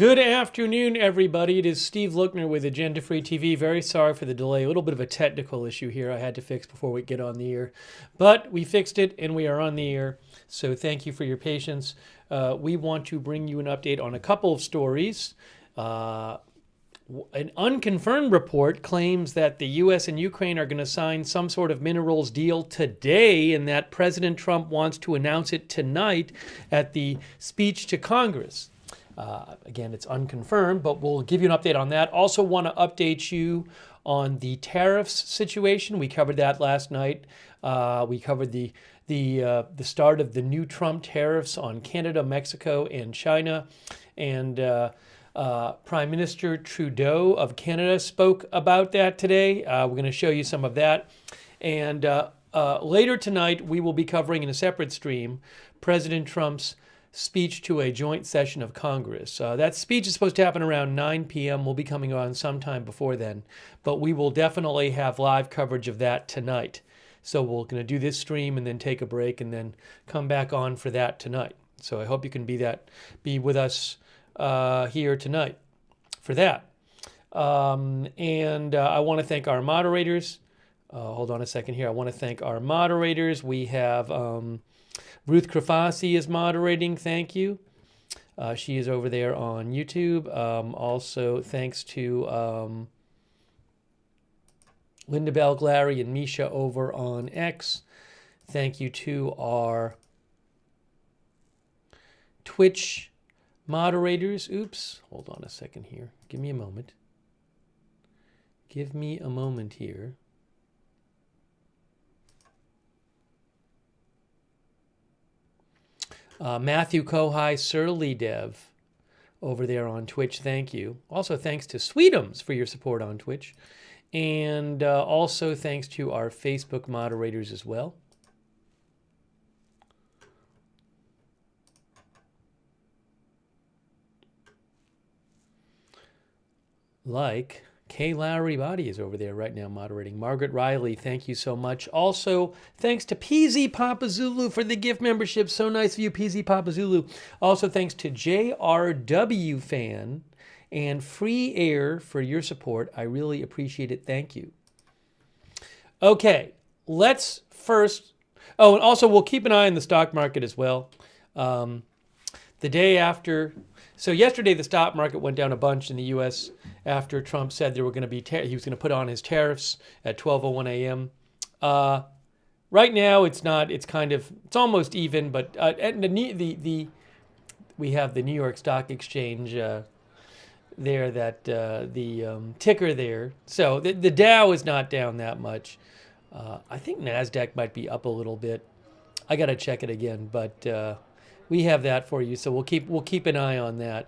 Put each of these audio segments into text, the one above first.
Good afternoon, everybody. It is Steve Lookner with Agenda Free TV. Very sorry for the delay. A little bit of a technical issue here I had to fix before we get on the air. But we fixed it and we are on the air. So thank you for your patience. We want to bring you an update on a couple of stories. An unconfirmed report claims that the U.S. and Ukraine are going to sign some sort of minerals deal today, and that President Trump wants to announce it tonight at the speech to Congress. Again, it's unconfirmed, but we'll give you an update on that. Also want to update you on the tariffs situation. We covered that last night. We covered the start of the new Trump tariffs on Canada, Mexico, and China. And Prime Minister Trudeau of Canada spoke about that today. We're going to show you some of that. And later tonight, we will be covering in a separate stream President Trump's speech to a joint session of Congress. That speech is supposed to happen around 9 p.m. We'll be coming on sometime before then, but we will definitely have live coverage of that tonight. So we're going to do this stream and then take a break and then come back on for that tonight. So I hope you can be with us here tonight for that. And I want to thank our moderators. Hold on a second here. I want to thank our moderators. We have Ruth Krafasi is moderating. Thank you. She is over there on YouTube. Also, thanks to Linda Belglary and Misha over on X. Thank you to our Twitch moderators. Oops. Hold on a second here. Give me a moment. Give me a moment here. Matthew Kohai, Surly Dev over there on Twitch. Thank you. Also, thanks to Sweetums for your support on Twitch. And also thanks to our Facebook moderators as well. Like Kay Lowry Body is over there right now moderating. Margaret Riley, thank you so much. Also, thanks to PZ Papa Zulu for the gift membership. So nice of you, PZ Papa Zulu. Also, thanks to JRW Fan and Free Air for your support. I really appreciate it. Thank you. Okay, let's first... Oh, and also we'll keep an eye on the stock market as well. The day after... So yesterday the stock market went down a bunch in the U.S. after Trump said there were going to be he was going to put on his tariffs at 12:01 a.m. Right now it's not. It's almost even. But we have the New York Stock Exchange there. That the ticker there. So the Dow is not down that much. I think Nasdaq might be up a little bit. I got to check it again, but. We have that for you, so we'll keep an eye on that.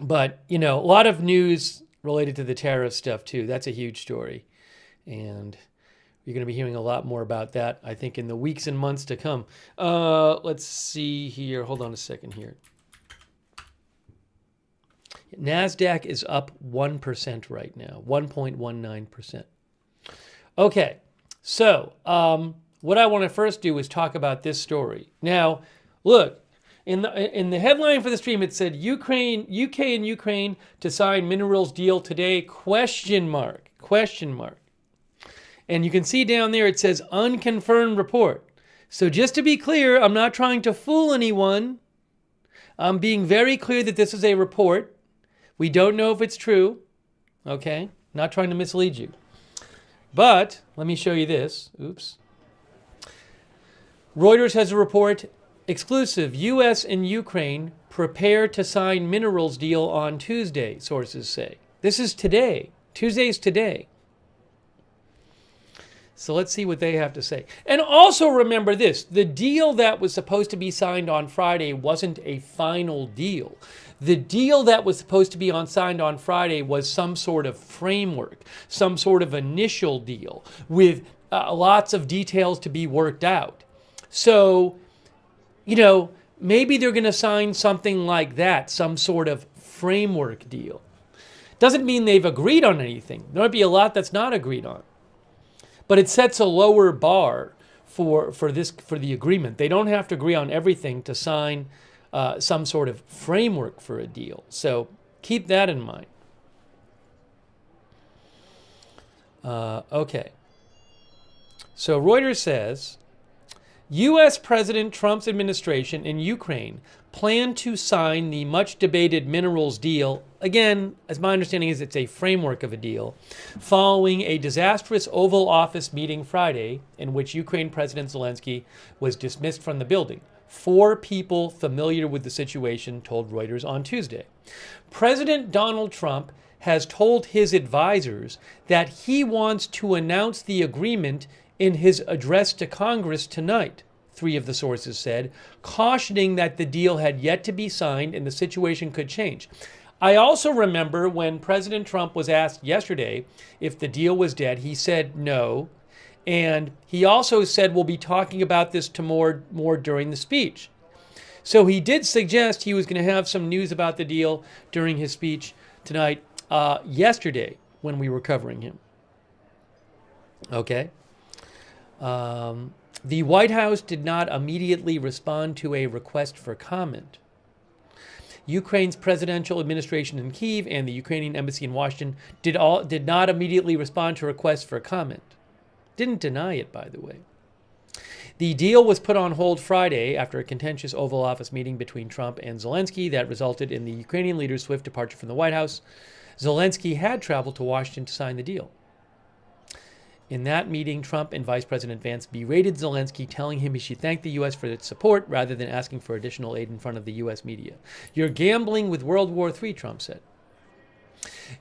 But a lot of news related to the tariff stuff too. That's a huge story, and you're going to be hearing a lot more about that, I think, in the weeks and months to come. Let's see here. Hold on a second here. Nasdaq is up 1% right now, 1.19%. Okay, so. What I want to first do is talk about this story. Now, look, in the headline for the stream, it said UK and Ukraine to sign minerals deal today, question mark. And you can see down there it says unconfirmed report. So just to be clear, I'm not trying to fool anyone. I'm being very clear that this is a report. We don't know if it's true. Okay? Not trying to mislead you. But let me show you this. Oops. Reuters has a report, exclusive, U.S. and Ukraine prepare to sign minerals deal on Tuesday, sources say. This is today. Tuesday's today. So let's see what they have to say. And also remember this, the deal that was supposed to be signed on Friday wasn't a final deal. The deal that was supposed to be signed on Friday was some sort of framework, some sort of initial deal with lots of details to be worked out. So, maybe they're going to sign something like that, some sort of framework deal. Doesn't mean they've agreed on anything. There might be a lot that's not agreed on. But it sets a lower bar for the agreement. They don't have to agree on everything to sign some sort of framework for a deal. So keep that in mind. Okay. So Reuters says, U.S. President Trump's administration in Ukraine plan to sign the much-debated minerals deal. Again, as my understanding is, it's a framework of a deal, following a disastrous Oval Office meeting Friday in which Ukraine President Zelensky was dismissed from the building. 4 people familiar with the situation told Reuters on Tuesday. President Donald Trump has told his advisors that he wants to announce the agreement in his address to Congress tonight, 3 of the sources said, cautioning that the deal had yet to be signed and the situation could change. I also remember when President Trump was asked yesterday if the deal was dead, he said no. And he also said we'll be talking about this more during the speech. So he did suggest he was going to have some news about the deal during his speech tonight, yesterday when we were covering him. Okay. The White House did not immediately respond to a request for comment. Ukraine's presidential administration in Kyiv and the Ukrainian embassy in Washington did not immediately respond to requests for comment. Didn't deny it, by the way. The deal was put on hold Friday after a contentious Oval Office meeting between Trump and Zelensky that resulted in the Ukrainian leader's swift departure from the White House. Zelensky had traveled to Washington to sign the deal. In that meeting, Trump and Vice President Vance berated Zelensky, telling him he should thank the U.S. for its support rather than asking for additional aid in front of the U.S. media. You're gambling with World War III, Trump said.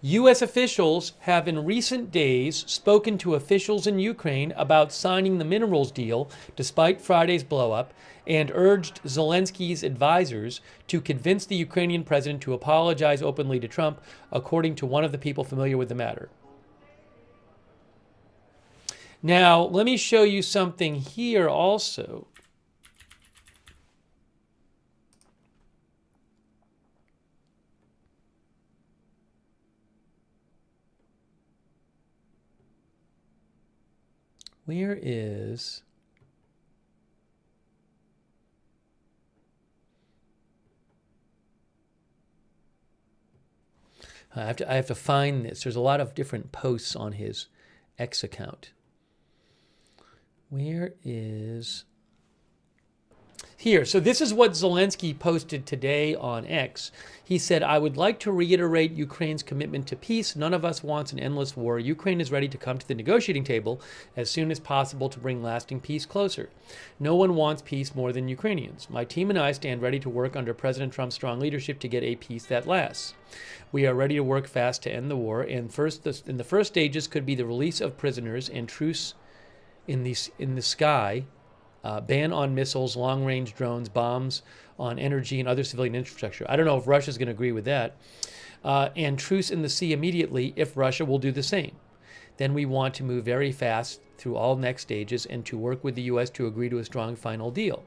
U.S. officials have in recent days spoken to officials in Ukraine about signing the minerals deal despite Friday's blowup and urged Zelensky's advisors to convince the Ukrainian president to apologize openly to Trump, according to one of the people familiar with the matter. Now, let me show you something here also. Where is... I have to find this. There's a lot of different posts on his X account. Where is... Here. So this is what Zelensky posted today on X. He said, I would like to reiterate Ukraine's commitment to peace. None of us wants an endless war. Ukraine is ready to come to the negotiating table as soon as possible to bring lasting peace closer. No one wants peace more than Ukrainians. My team and I stand ready to work under President Trump's strong leadership to get a peace that lasts. We are ready to work fast to end the war, and in the first stages could be the release of prisoners and truce in the sky, ban on missiles, long-range drones, bombs on energy and other civilian infrastructure. I don't know if Russia's going to agree with that. And truce in the sea immediately if Russia will do the same. Then we want to move very fast through all next stages and to work with the U.S. to agree to a strong final deal.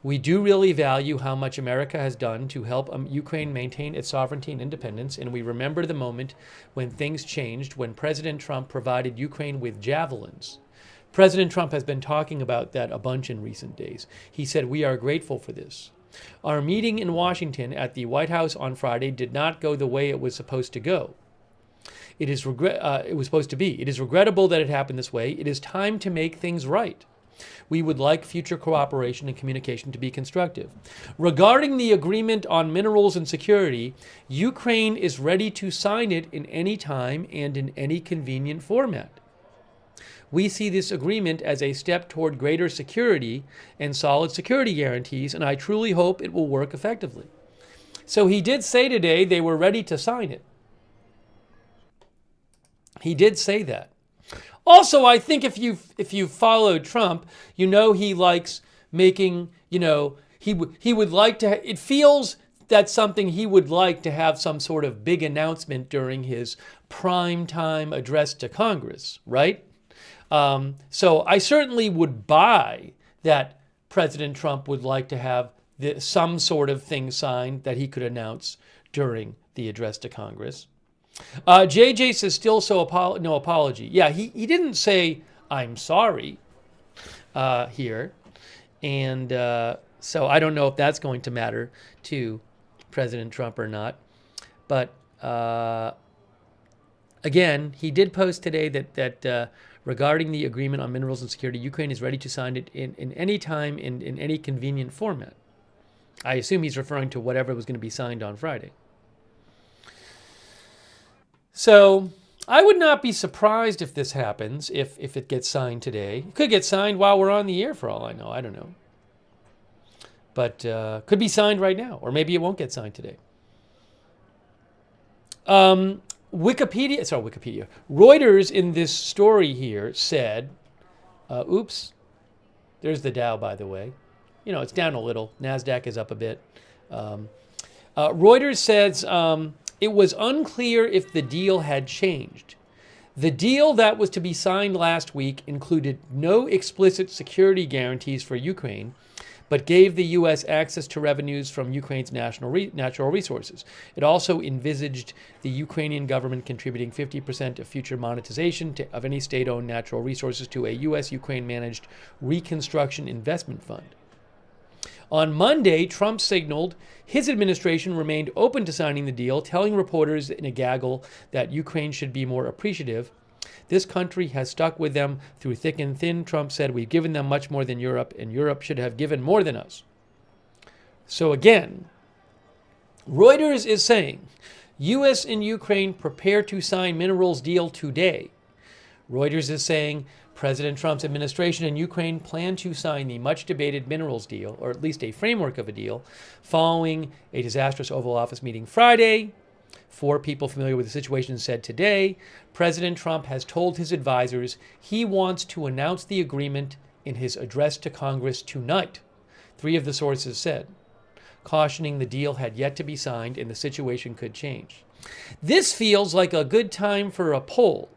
We do really value how much America has done to help Ukraine maintain its sovereignty and independence, and we remember the moment when things changed, when President Trump provided Ukraine with javelins. President Trump has been talking about that a bunch in recent days. He said, we are grateful for this. Our meeting in Washington at the White House on Friday did not go the way it was supposed to go. It was supposed to be. It is regrettable that it happened this way. It is time to make things right. We would like future cooperation and communication to be constructive. Regarding the agreement on minerals and security, Ukraine is ready to sign it in any time and in any convenient format. We see this agreement as a step toward greater security and solid security guarantees, and I truly hope it will work effectively. So he did say today they were ready to sign it. He did say that. Also, I think if you followed Trump, you know he likes making, he would like to, it feels that's something he would like to have some sort of big announcement during his prime time address to Congress, right? So I certainly would buy that President Trump would like to have some sort of thing signed that he could announce during the address to Congress. JJ says still no apology. Yeah, he didn't say, I'm sorry. here. And so I don't know if that's going to matter to President Trump or not. But again, he did post today that regarding the agreement on minerals and security, Ukraine is ready to sign it in any time, in any convenient format. I assume he's referring to whatever was going to be signed on Friday. So I would not be surprised if this happens, if it gets signed today. It could get signed while we're on the air for all I know. I don't know. But could be signed right now, or maybe it won't get signed today. Reuters in this story here said, oops, there's the Dow, by the way. You know, it's down a little. NASDAQ is up a bit. Reuters says it was unclear if the deal had changed. The deal that was to be signed last week included no explicit security guarantees for Ukraine, but gave the U.S. access to revenues from Ukraine's natural resources. It also envisaged the Ukrainian government contributing 50% of future monetization of any state-owned natural resources to a U.S. Ukraine-managed reconstruction investment fund. On Monday, Trump signaled his administration remained open to signing the deal, telling reporters in a gaggle that Ukraine should be more appreciative. This country has stuck with them through thick and thin, Trump said. We've given them much more than Europe, and Europe should have given more than us. So again, Reuters is saying, U.S. and Ukraine prepare to sign minerals deal today. Reuters is saying President Trump's administration and Ukraine plan to sign the much-debated minerals deal, or at least a framework of a deal, following a disastrous Oval Office meeting Friday. 4 people familiar with the situation said today, President Trump has told his advisors he wants to announce the agreement in his address to Congress tonight, 3 of the sources said, cautioning the deal had yet to be signed and the situation could change. This feels like a good time for a poll.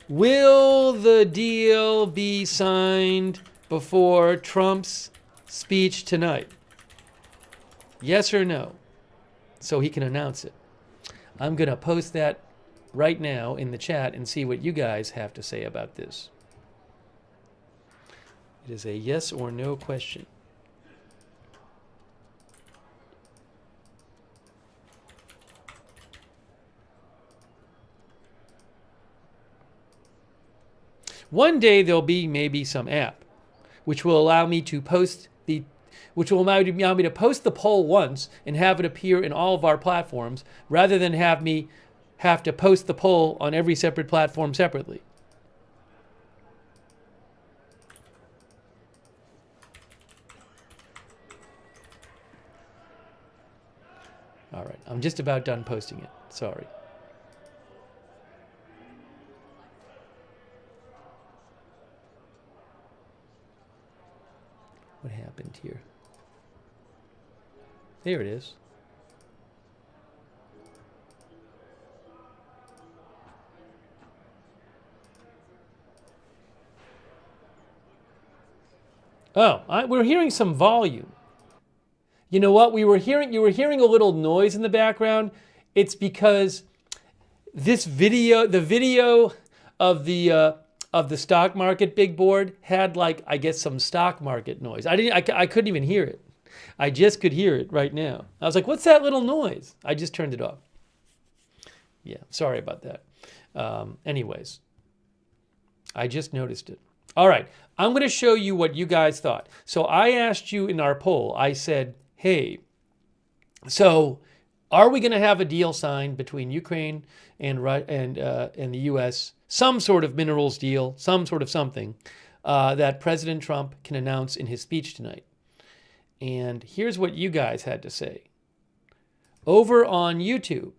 Will the deal be signed before Trump's speech tonight? Yes or no? So he can announce it. I'm going to post that right now in the chat and see what you guys have to say about this. It is a yes or no question. One day there'll be maybe some app which will allow me to post the poll once and have it appear in all of our platforms rather than have me have to post the poll on every separate platform separately. All right, I'm just about done posting it. Sorry. What happened here? There it is. Oh, we're hearing some volume. You know what? You were hearing a little noise in the background. It's because this video, the video of the stock market big board had, like, I guess, some stock market noise. I couldn't even hear it. I just could hear it right now. I was like, what's that little noise? I just turned it off. Yeah, sorry about that. Anyways, I just noticed it. All right, I'm going to show you what you guys thought. So I asked you in our poll, I said, hey, so are we going to have a deal signed between Ukraine and the U.S., some sort of minerals deal, some sort of something that President Trump can announce in his speech tonight? And here's what you guys had to say. Over on YouTube,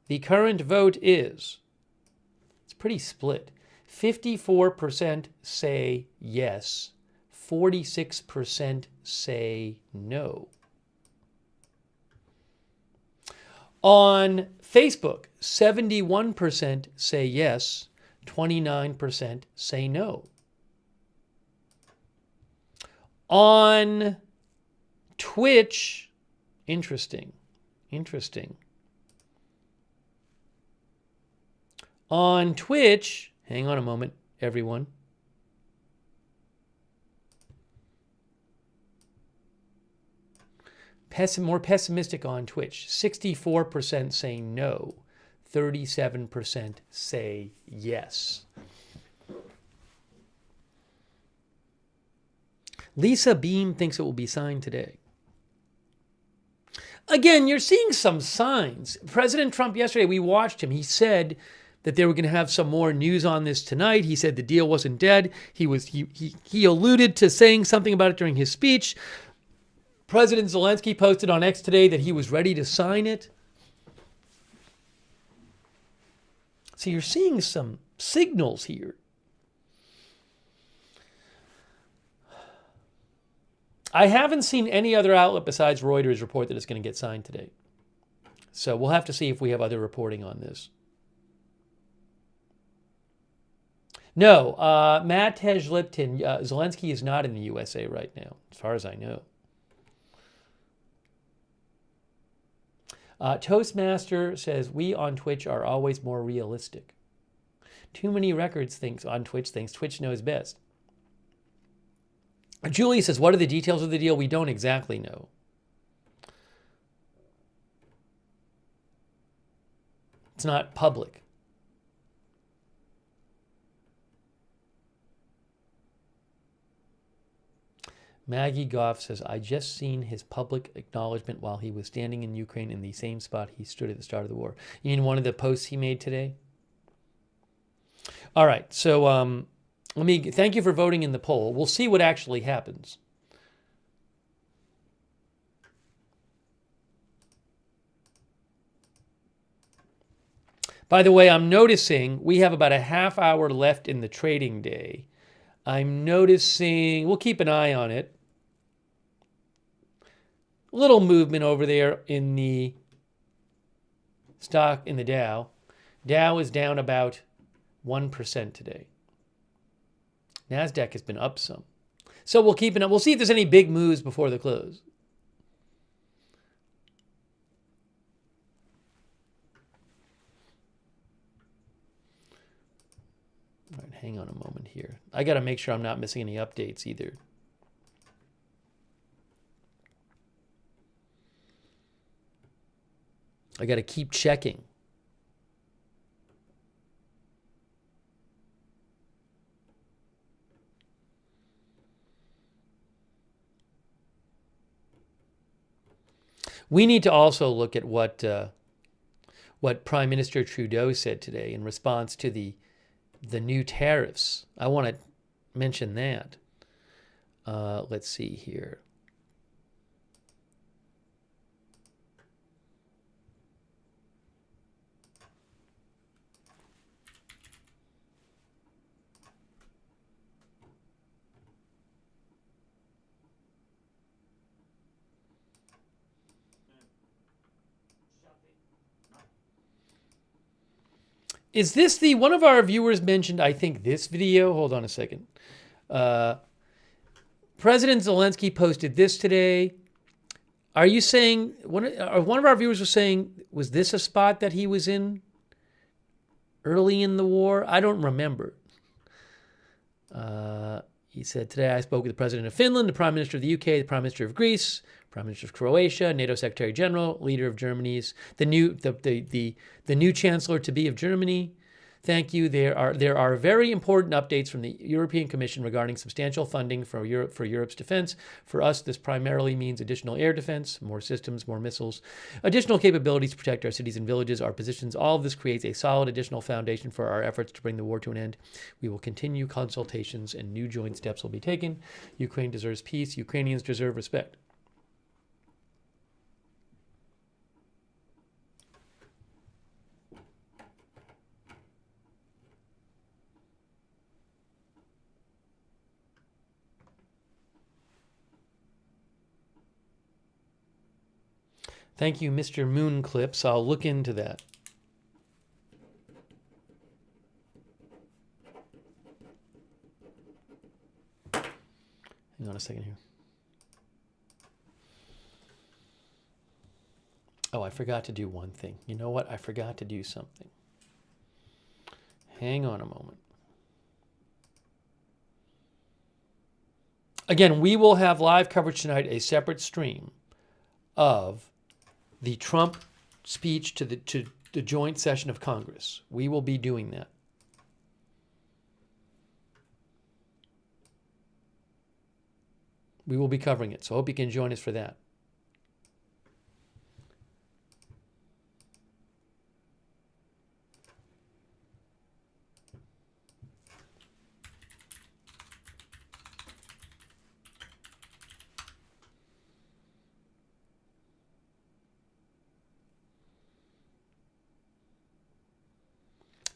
the current vote is, it's pretty split. 54% say yes, 46% say no. On Facebook, 71% say yes, 29% say no. On Twitch, interesting. On Twitch, hang on a moment, everyone. More pessimistic on Twitch. 64% say no. 37% say yes. Lisa Beam thinks it will be signed today. Again, you're seeing some signs. President Trump yesterday, we watched him. He said that they were going to have some more news on this tonight. He said the deal wasn't dead. He alluded to saying something about it during his speech. President Zelensky posted on X today that he was ready to sign it. So you're seeing some signals here. I haven't seen any other outlet besides Reuters report that it's going to get signed today. So we'll have to see if we have other reporting on this. No, Matej Lipton, Zelensky is not in the USA right now, as far as I know. Toastmaster says, we on Twitch are always more realistic. Too many records thinks on Twitch thinks Twitch knows best. Julie says, what are the details of the deal? We don't exactly know. It's not public. Maggie Goff says, I just seen his public acknowledgement while he was standing in Ukraine in the same spot he stood at the start of the war. You mean one of the posts he made today? All right, so thank you for voting in the poll. We'll see what actually happens. By the way, I'm noticing we have about a half hour left in the trading day. I'm noticing, we'll keep an eye on it. Little movement over there in the stock, in the Dow. Dow is down about 1% today. NASDAQ has been up some. So we'll keep an eye. We'll see if there's any big moves before the close. All right, hang on a moment here. I got to make sure I'm not missing any updates either. I got to keep checking. We need to also look at what Prime Minister Trudeau said today in response to the new tariffs. I want to mention that. Let's see here. Is this the, one of our viewers mentioned, I think, this video? Hold on a second. President Zelensky posted this today. Are you saying, one of our viewers was saying, was this a spot that he was in early in the war? I don't remember. He said, today I spoke with the President of Finland, the Prime Minister of the UK, the Prime Minister of Greece, Prime Minister of Croatia, NATO Secretary General, leader of Germany's, the new Chancellor-to-be of Germany. Thank you. There are very important updates from the European Commission regarding substantial funding for Europe's defense. For us, this primarily means additional air defense, more systems, more missiles, additional capabilities to protect our cities and villages, our positions. All of this creates a solid additional foundation for our efforts to bring the war to an end. We will continue consultations and new joint steps will be taken. Ukraine deserves peace. Ukrainians deserve respect. Thank you, Mr. Moonclips. I'll look into that. Hang on a second here. Oh, I forgot to do one thing. You know what? I forgot to do something. Hang on a moment. Again, we will have live coverage tonight, a separate stream of the Trump speech to the joint session of Congress. We will be doing that. We will be covering it, so I hope you can join us for that.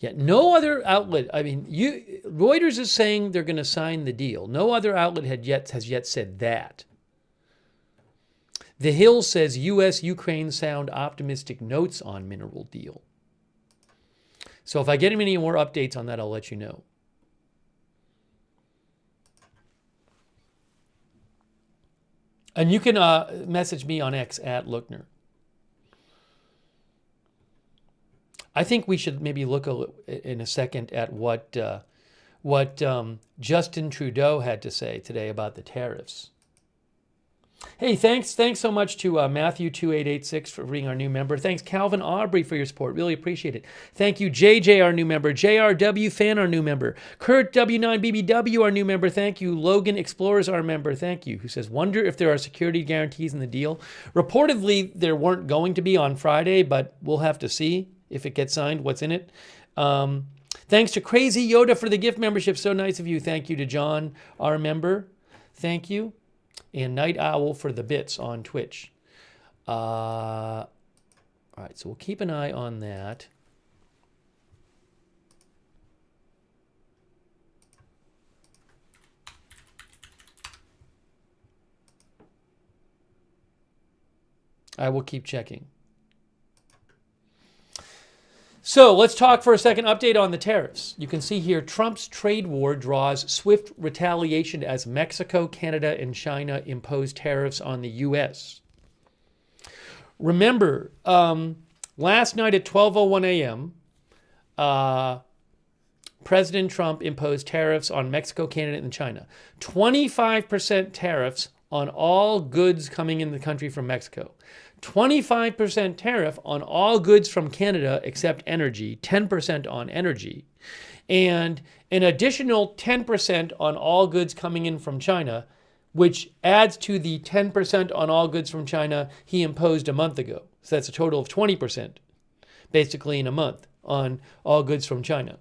Yet no other outlet, I mean, Reuters is saying they're going to sign the deal. No other outlet has yet said that. The Hill says U.S.-Ukraine sound optimistic notes on mineral deal. So if I get any more updates on that, I'll let you know. And you can message me on X at Lookner. I think we should maybe look in a second at what Justin Trudeau had to say today about the tariffs. Hey, thanks so much to Matthew2886 for being our new member. Thanks, Calvin Aubrey, for your support. Really appreciate it. Thank you, JJ, our new member. JRW Fan, our new member. Kurt W9BBW, our new member. Thank you. Logan Explorers, our member. Thank you. Who says, wonder if there are security guarantees in the deal. Reportedly, there weren't going to be on Friday, but we'll have to see if it gets signed, what's in it. Thanks to Crazy Yoda for the gift membership. So nice of you. Thank you to John, our member. Thank you. And Night Owl for the bits on Twitch. All right, so we'll keep an eye on that. I will keep checking. So let's talk for a second. Update on the tariffs. You can see here Trump's trade war draws swift retaliation as Mexico, Canada, and China impose tariffs on the U.S. Remember, last night at 12:01 a.m., President Trump imposed tariffs on Mexico, Canada, and China. 25% tariffs on all goods coming in the country from Mexico. 25% tariff on all goods from Canada except energy, 10% on energy, and an additional 10% on all goods coming in from China, which adds to the 10% on all goods from China he imposed a month ago. So that's a total of 20%, basically in a month, on all goods from China.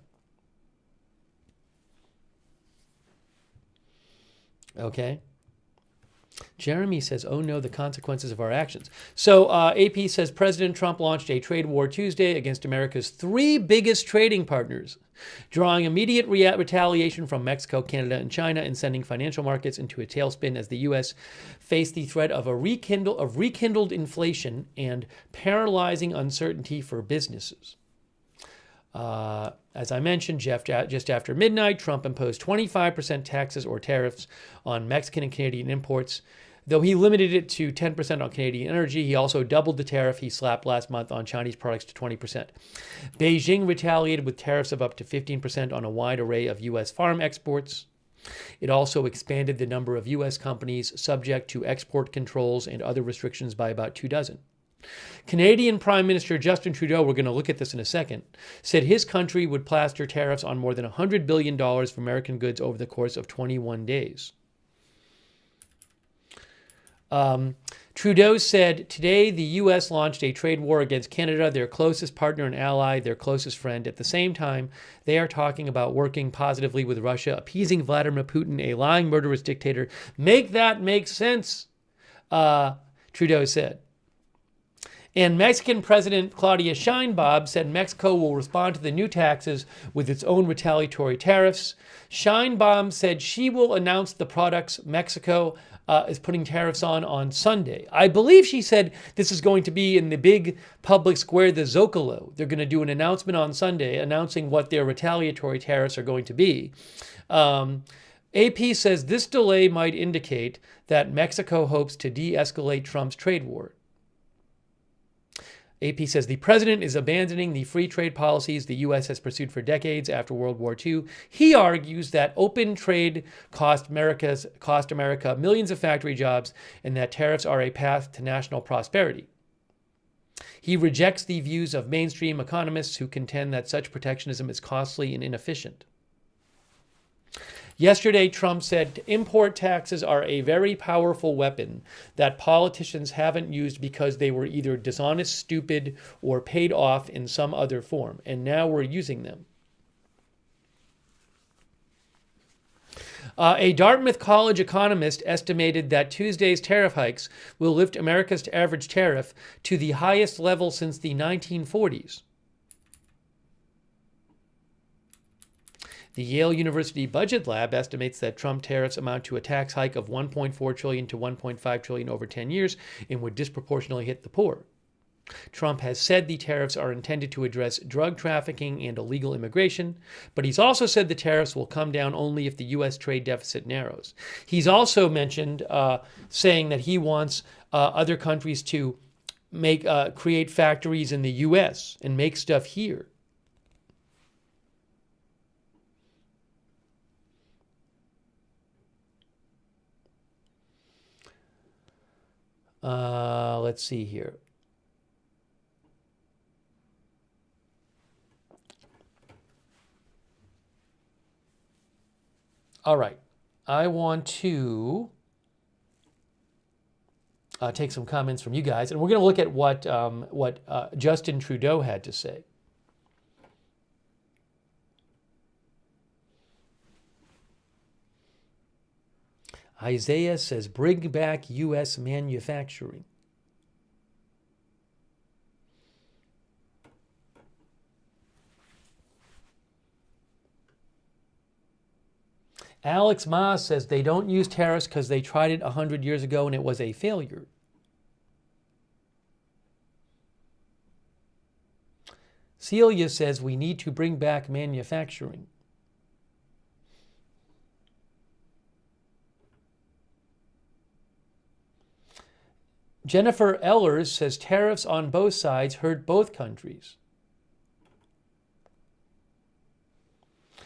Okay? Jeremy says, oh no, the consequences of our actions. So AP says President Trump launched a trade war Tuesday against America's three biggest trading partners, drawing immediate retaliation from Mexico, Canada, and China, and sending financial markets into a tailspin as the U.S. faced the threat of rekindled inflation and paralyzing uncertainty for businesses. As I mentioned, just after midnight, Trump imposed 25% taxes or tariffs on Mexican and Canadian imports. Though he limited it to 10% on Canadian energy, he also doubled the tariff he slapped last month on Chinese products to 20%. Beijing retaliated with tariffs of up to 15% on a wide array of U.S. farm exports. It also expanded the number of U.S. companies subject to export controls and other restrictions by about 24. Canadian Prime Minister Justin Trudeau, we're going to look at this in a second, said his country would plaster tariffs on more than $100 billion for American goods over the course of 21 days. Trudeau said, today the U.S. launched a trade war against Canada, their closest partner and ally, their closest friend. At the same time, they are talking about working positively with Russia, appeasing Vladimir Putin, a lying, murderous dictator. Make that make sense, Trudeau said. And Mexican President Claudia Sheinbaum said Mexico will respond to the new taxes with its own retaliatory tariffs. Sheinbaum said she will announce the products Mexico is putting tariffs on Sunday. I believe she said this is going to be in the big public square, the Zocalo. They're going to do an announcement on Sunday announcing what their retaliatory tariffs are going to be. AP says this delay might indicate that Mexico hopes to de-escalate Trump's trade war. AP says the president is abandoning the free trade policies the U.S. has pursued for decades after World War II. He argues that open trade cost America millions of factory jobs and that tariffs are a path to national prosperity. He rejects the views of mainstream economists who contend that such protectionism is costly and inefficient. Yesterday, Trump said import taxes are a very powerful weapon that politicians haven't used because they were either dishonest, stupid, or paid off in some other form, and now we're using them. A Dartmouth College economist estimated that Tuesday's tariff hikes will lift America's average tariff to the highest level since the 1940s. The Yale University Budget Lab estimates that Trump tariffs amount to a tax hike of $1.4 trillion to $1.5 trillion over 10 years and would disproportionately hit the poor. Trump has said the tariffs are intended to address drug trafficking and illegal immigration, but he's also said the tariffs will come down only if the U.S. trade deficit narrows. He's also mentioned saying that he wants other countries to create factories in the U.S. and make stuff here. Let's see here. All right. I want to take some comments from you guys, and we're going to look at what Justin Trudeau had to say. Isaiah says, bring back U.S. manufacturing. Alex Ma says they don't use tariffs because they tried it 100 years ago and it was a failure. Celia says we need to bring back manufacturing. Jennifer Ellers says tariffs on both sides hurt both countries.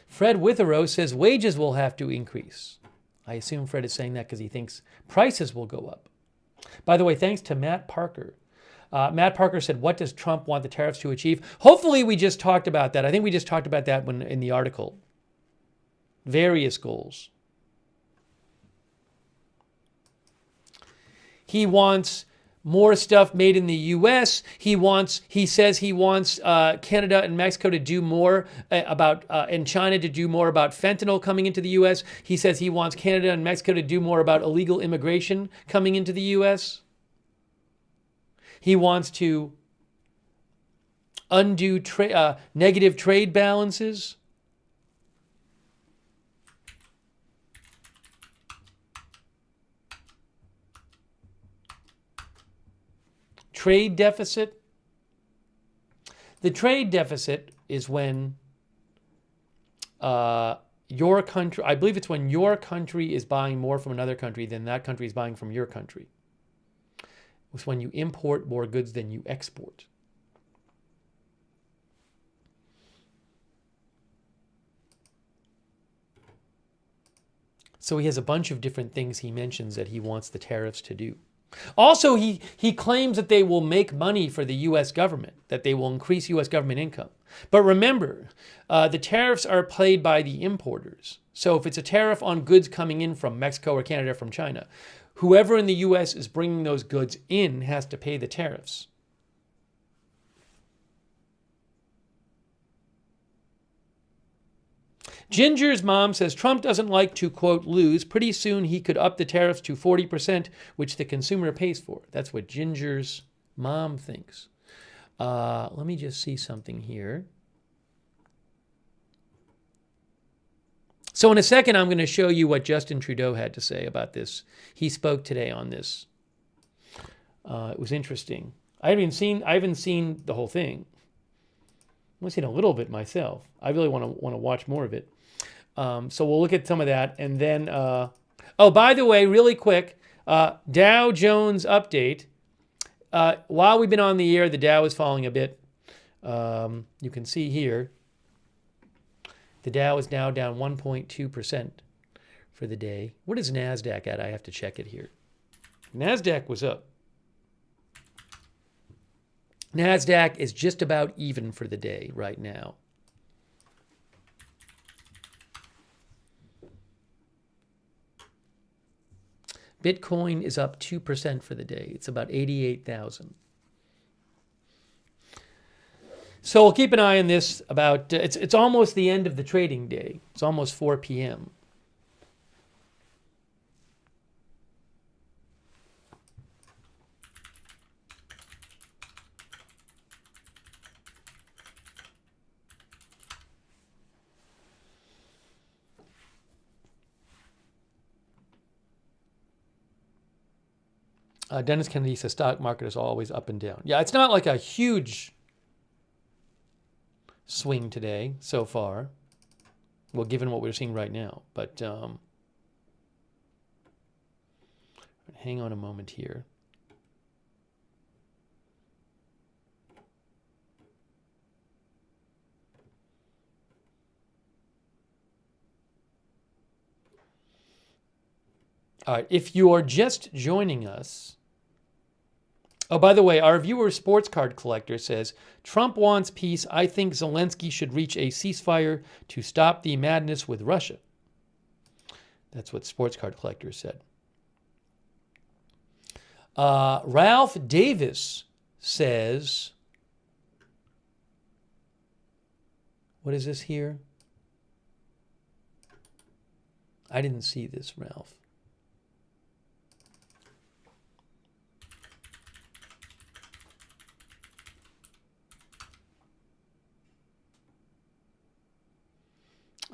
Fred Witherow says wages will have to increase. I assume Fred is saying that because he thinks prices will go up. By the way, thanks to Matt Parker. Matt Parker said, what does Trump want the tariffs to achieve? Hopefully we just talked about that. I think we just talked about that in the article. Various goals. He wants more stuff made in the U.S. He says he wants Canada and Mexico to do more and China to do more about fentanyl coming into the U.S. He says he wants Canada and Mexico to do more about illegal immigration coming into the U.S. He wants to undo negative trade balances. Trade deficit. The trade deficit is when your country, I believe it's when your country is buying more from another country than that country is buying from your country. It's when you import more goods than you export. So he has a bunch of different things he mentions that he wants the tariffs to do. Also, he claims that they will make money for the U.S. government, that they will increase U.S. government income. But remember, the tariffs are paid by the importers. So if it's a tariff on goods coming in from Mexico or Canada or from China, whoever in the U.S. is bringing those goods in has to pay the tariffs. Ginger's mom says Trump doesn't like to, quote, lose. Pretty soon he could up the tariffs to 40%, which the consumer pays for. That's what Ginger's mom thinks. Let me just see something here. So in a second, I'm going to show you what Justin Trudeau had to say about this. He spoke today on this. It was interesting. I haven't seen the whole thing. I've only seen a little bit myself. I really want to watch more of it. So we'll look at some of that. And then, oh, by the way, really quick, Dow Jones update. while we've been on the air, the Dow is falling a bit. You can see here, the Dow is now down 1.2% for the day. What is NASDAQ at? I have to check it here. NASDAQ was up. NASDAQ is just about even for the day right now. Bitcoin is up 2% for the day. It's about 88,000. So we'll keep an eye on this. About it's almost the end of the trading day. It's almost 4 p.m. Dennis Kennedy says stock market is always up and down. Yeah, it's not like a huge swing today so far. Well, given what we're seeing right now. But hang on a moment here. All right, if you are just joining us, oh, by the way, our viewer Sports Card Collector says, Trump wants peace. I think Zelensky should reach a ceasefire to stop the madness with Russia. That's what Sports Card Collector said. Ralph Davis says, what is this here? I didn't see this, Ralph.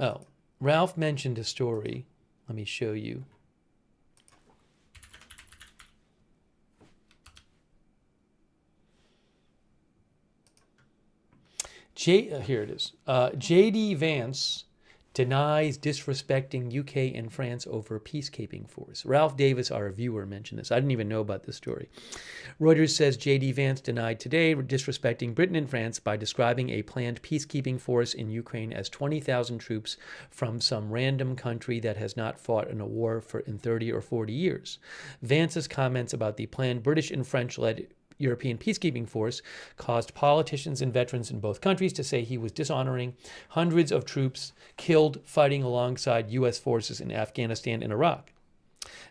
Oh, Ralph mentioned a story. Let me show you. Here it is. J.D. Vance denies disrespecting UK and France over peacekeeping force. Ralph Davis, our viewer, mentioned this. I didn't even know about this story. Reuters says J.D. Vance denied today disrespecting Britain and France by describing a planned peacekeeping force in Ukraine as 20,000 troops from some random country that has not fought in a war in 30 or 40 years. Vance's comments about the planned British and French-led European peacekeeping force caused politicians and veterans in both countries to say he was dishonoring hundreds of troops killed fighting alongside U.S. forces in Afghanistan and Iraq.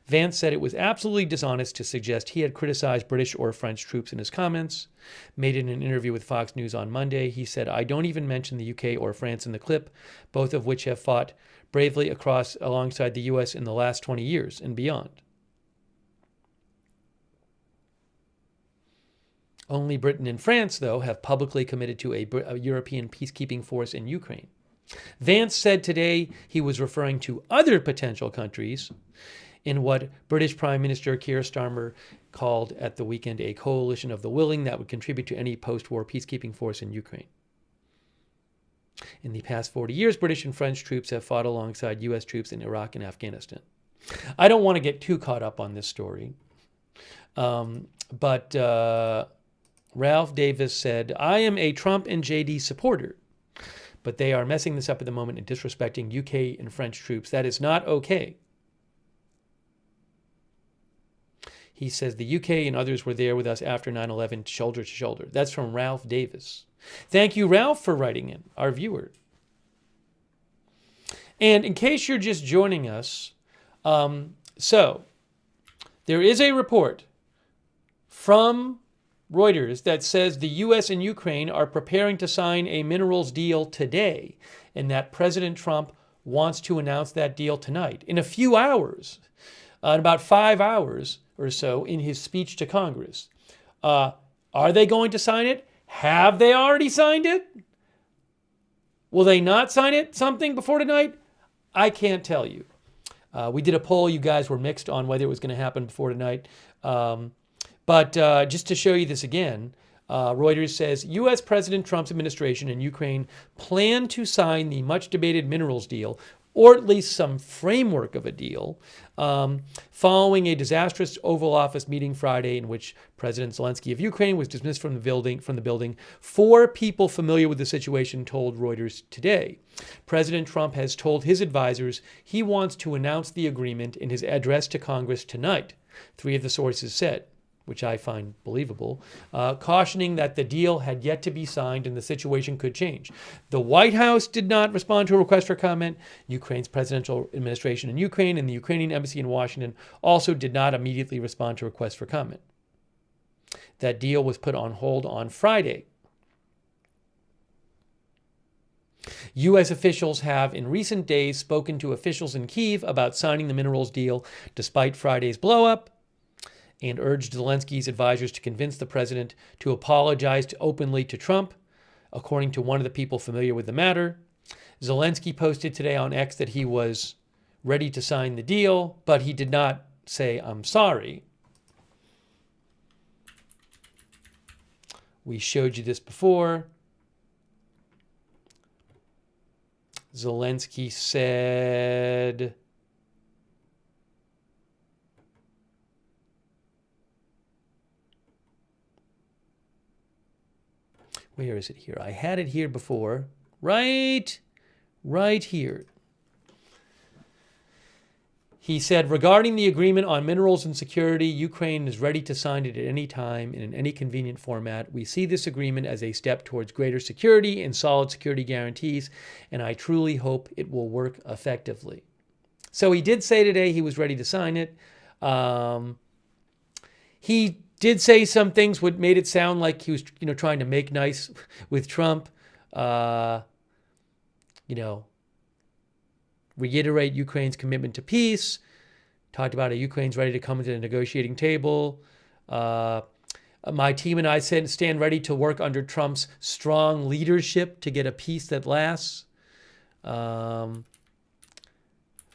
Vance said it was absolutely dishonest to suggest he had criticized British or French troops in his comments. Made in an interview with Fox News on Monday, he said, I don't even mention the UK or France in the clip, both of which have fought bravely alongside the U.S. in the last 20 years and beyond. Only Britain and France, though, have publicly committed to a European peacekeeping force in Ukraine. Vance said today he was referring to other potential countries in what British Prime Minister Keir Starmer called at the weekend a coalition of the willing that would contribute to any post-war peacekeeping force in Ukraine. In the past 40 years, British and French troops have fought alongside U.S. troops in Iraq and Afghanistan. I don't want to get too caught up on this story, but Ralph Davis said, I am a Trump and JD supporter, but they are messing this up at the moment and disrespecting UK and French troops. That is not okay. He says the UK and others were there with us after 9/11, shoulder to shoulder. That's from Ralph Davis. Thank you, Ralph, for writing in, our viewer. And in case you're just joining us, so there is a report from Reuters that says the U.S. and Ukraine are preparing to sign a minerals deal today, and that President Trump wants to announce that deal tonight. In a few hours, in about 5 hours or so, in his speech to Congress. Are they going to sign it? Have they already signed it? Will they not sign it something before tonight? I can't tell you. We did a poll. You guys were mixed on whether it was going to happen before tonight. But just to show you this again, Reuters says U.S. President Trump's administration and Ukraine plan to sign the much-debated minerals deal, or at least some framework of a deal, following a disastrous Oval Office meeting Friday in which President Zelensky of Ukraine was dismissed from the building. 4 people familiar with the situation told Reuters today. President Trump has told his advisors he wants to announce the agreement in his address to Congress tonight, 3 of the sources said, which I find believable, cautioning that the deal had yet to be signed and the situation could change. The White House did not respond to a request for comment. Ukraine's presidential administration in Ukraine and the Ukrainian embassy in Washington also did not immediately respond to requests for comment. That deal was put on hold on Friday. U.S. officials have in recent days spoken to officials in Kyiv about signing the minerals deal despite Friday's blowup, and urged Zelensky's advisors to convince the president to apologize openly to Trump, according to one of the people familiar with the matter. Zelensky posted today on X that he was ready to sign the deal, but he did not say, "I'm sorry." We showed you this before. Zelensky said, where is it here? I had it here before. Right here. He said, regarding the agreement on minerals and security, Ukraine is ready to sign it at any time and in any convenient format. We see this agreement as a step towards greater security and solid security guarantees, and I truly hope it will work effectively. So he did say today he was ready to sign it. He did say some things what made it sound like he was, trying to make nice with Trump. Reiterate Ukraine's commitment to peace. Talked about how Ukraine's ready to come to the negotiating table. My team and I stand ready to work under Trump's strong leadership to get a peace that lasts.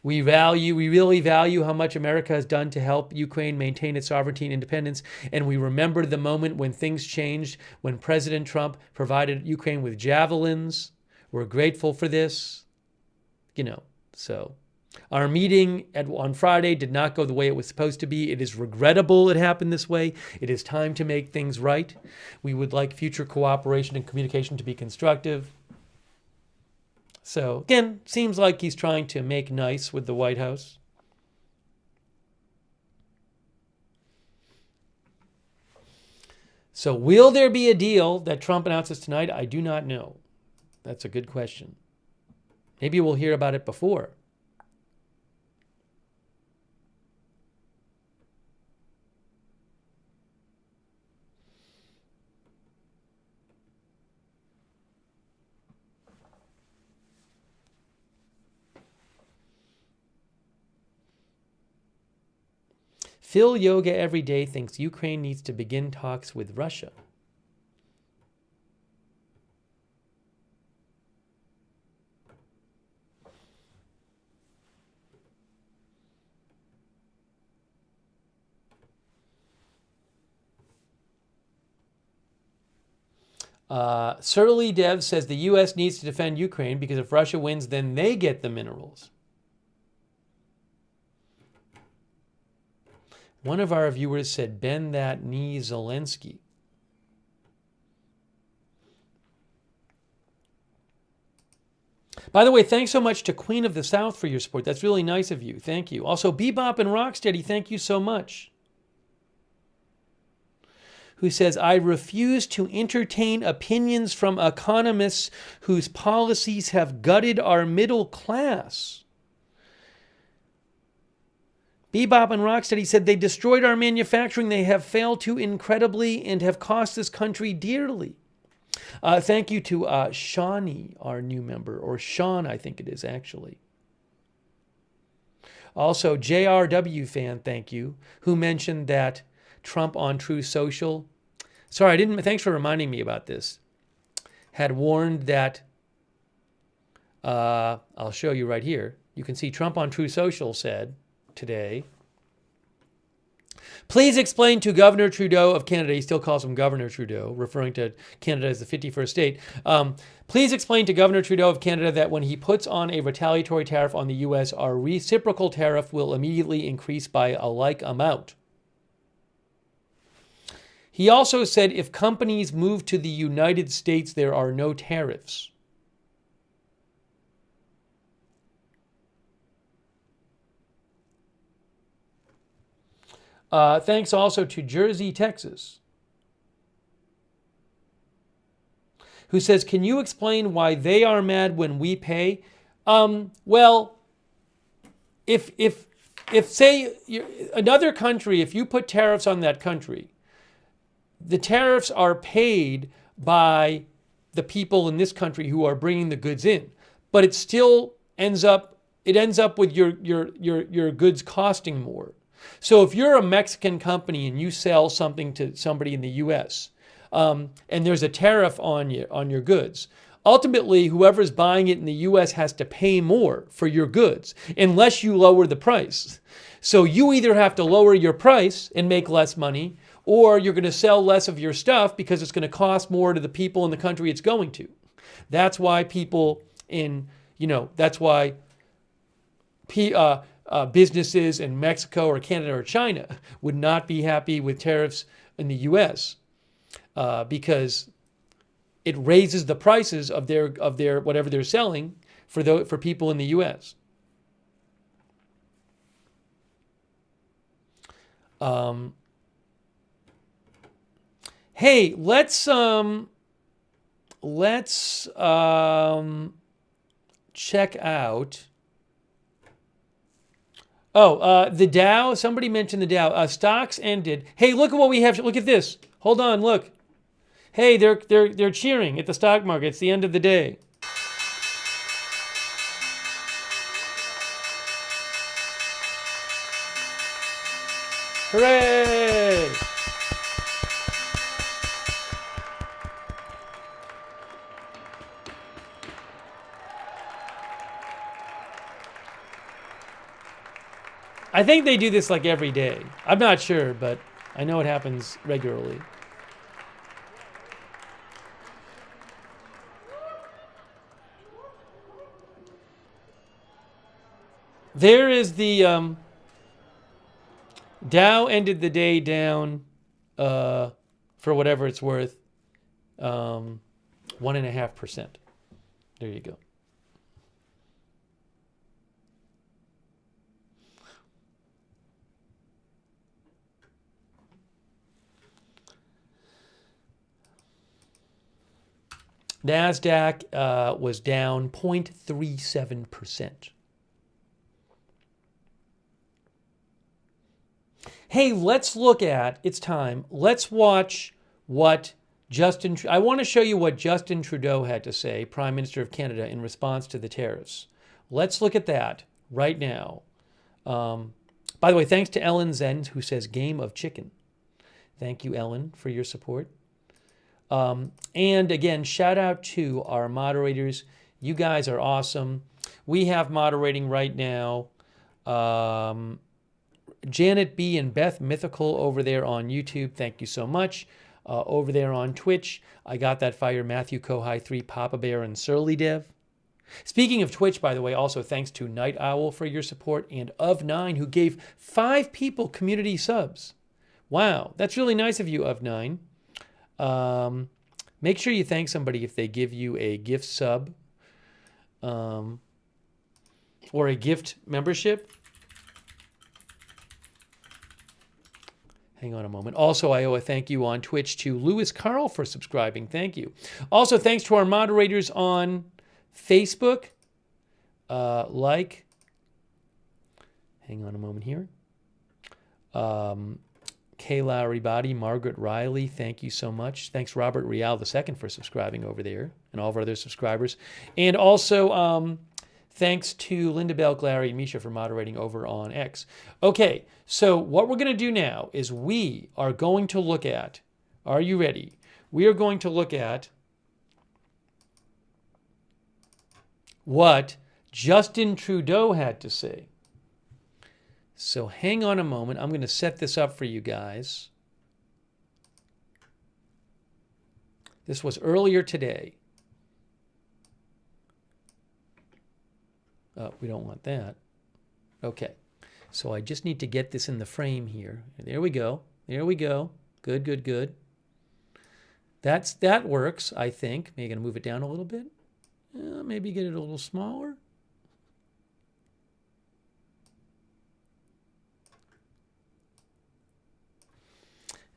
We really value how much America has done to help Ukraine maintain its sovereignty and independence. And we remember the moment when things changed, when President Trump provided Ukraine with javelins. We're grateful for this. So our meeting on Friday did not go the way it was supposed to be. It is regrettable it happened this way. It is time to make things right. We would like future cooperation and communication to be constructive. So, again, seems like he's trying to make nice with the White House. So, will there be a deal that Trump announces tonight? I do not know. That's a good question. Maybe we'll hear about it before. Phil Yoga every day thinks Ukraine needs to begin talks with Russia. Surly Dev says the U.S. needs to defend Ukraine because if Russia wins, then they get the minerals. One of our viewers said, bend that knee, Zelensky. By the way, thanks so much to Queen of the South for your support. That's really nice of you. Thank you. Also, Bebop and Rocksteady, thank you so much. Who says, I refuse to entertain opinions from economists whose policies have gutted our middle class. Bebop and Rocksteady said they destroyed our manufacturing. They have failed to incredibly and have cost this country dearly. Thank you to Shawnee, our new member, or Sean, I think it is actually. Also, JRW fan, thank you, who mentioned that Trump on Truth Social. Sorry, I didn't. Thanks for reminding me about this. Had warned that. I'll show you right here. You can see Trump on Truth Social said today Please explain to Governor Trudeau of Canada, he still calls him Governor Trudeau, referring to Canada as the 51st state. Please explain to Governor Trudeau of Canada that when he puts on a retaliatory tariff on the U.S., our reciprocal tariff will immediately increase by a like amount. He also said if companies move to the United States, there are no tariffs. Thanks also to Jersey, Texas, who says, can you explain why they are mad when we pay? Well, if say another country, if you put tariffs on that country, the tariffs are paid by the people in this country who are bringing the goods in, but it still ends up with your goods costing more. So if you're a Mexican company and you sell something to somebody in the U.S. And there's a tariff on your goods, ultimately whoever's buying it in the U.S. has to pay more for your goods unless you lower the price. So you either have to lower your price and make less money, or you're going to sell less of your stuff because it's going to cost more to the people in the country it's going to. That's why businesses in Mexico or Canada or China would not be happy with tariffs in the U.S. Because it raises the prices of their whatever they're selling for people in the U.S. Hey, let's check out. The Dow. Somebody mentioned the Dow. Stocks ended. Hey, look at what we have. Look at this. Hold on. Look. Hey, they're cheering at the stock market. It's the end of the day. Hooray! I think they do this like every day. I'm not sure, but I know it happens regularly. There is the Dow ended the day down for whatever it's worth, 1.5%. There you go. NASDAQ was down 0.37%. Hey, let's look at, it's time, let's watch what I want to show you what Justin Trudeau had to say, Prime Minister of Canada, in response to the tariffs. Let's look at that right now. By the way, thanks to Ellen Zen, who says game of chicken. Thank you, Ellen, for your support. And again, shout out to our moderators. You guys are awesome. We have moderating right now. Janet B. and Beth Mythical over there on YouTube. Thank you so much. Over there on Twitch, I got that fire. Matthew Kohai 3, Papa Bear, and Surly Dev. Speaking of Twitch, by the way, also thanks to Night Owl for your support, and Of9, who gave 5 people community subs. Wow, that's really nice of you, Of9. Make sure you thank somebody if they give you a gift sub or a gift membership. Hang on a moment. Also, I owe a thank you on Twitch to Lewis Carl for subscribing. Thank you. Also, thanks to our moderators on Facebook. Hang on a moment here. Kayla Ribati, Margaret Riley, thank you so much. Thanks, Robert Rial II, for subscribing over there, and all of our other subscribers. And also, thanks to Linda Bell, Glary, and Misha for moderating over on X. Okay, so what we're going to do now is we are going to look at, are you ready? We are going to look at what Justin Trudeau had to say. So hang on a moment. I'm going to set this up for you guys. This was earlier today. Oh, we don't want that. Okay. So I just need to get this in the frame here. There we go. There we go. Good, good, good. That works, I think. Maybe I'm going to move it down a little bit. Maybe get it a little smaller.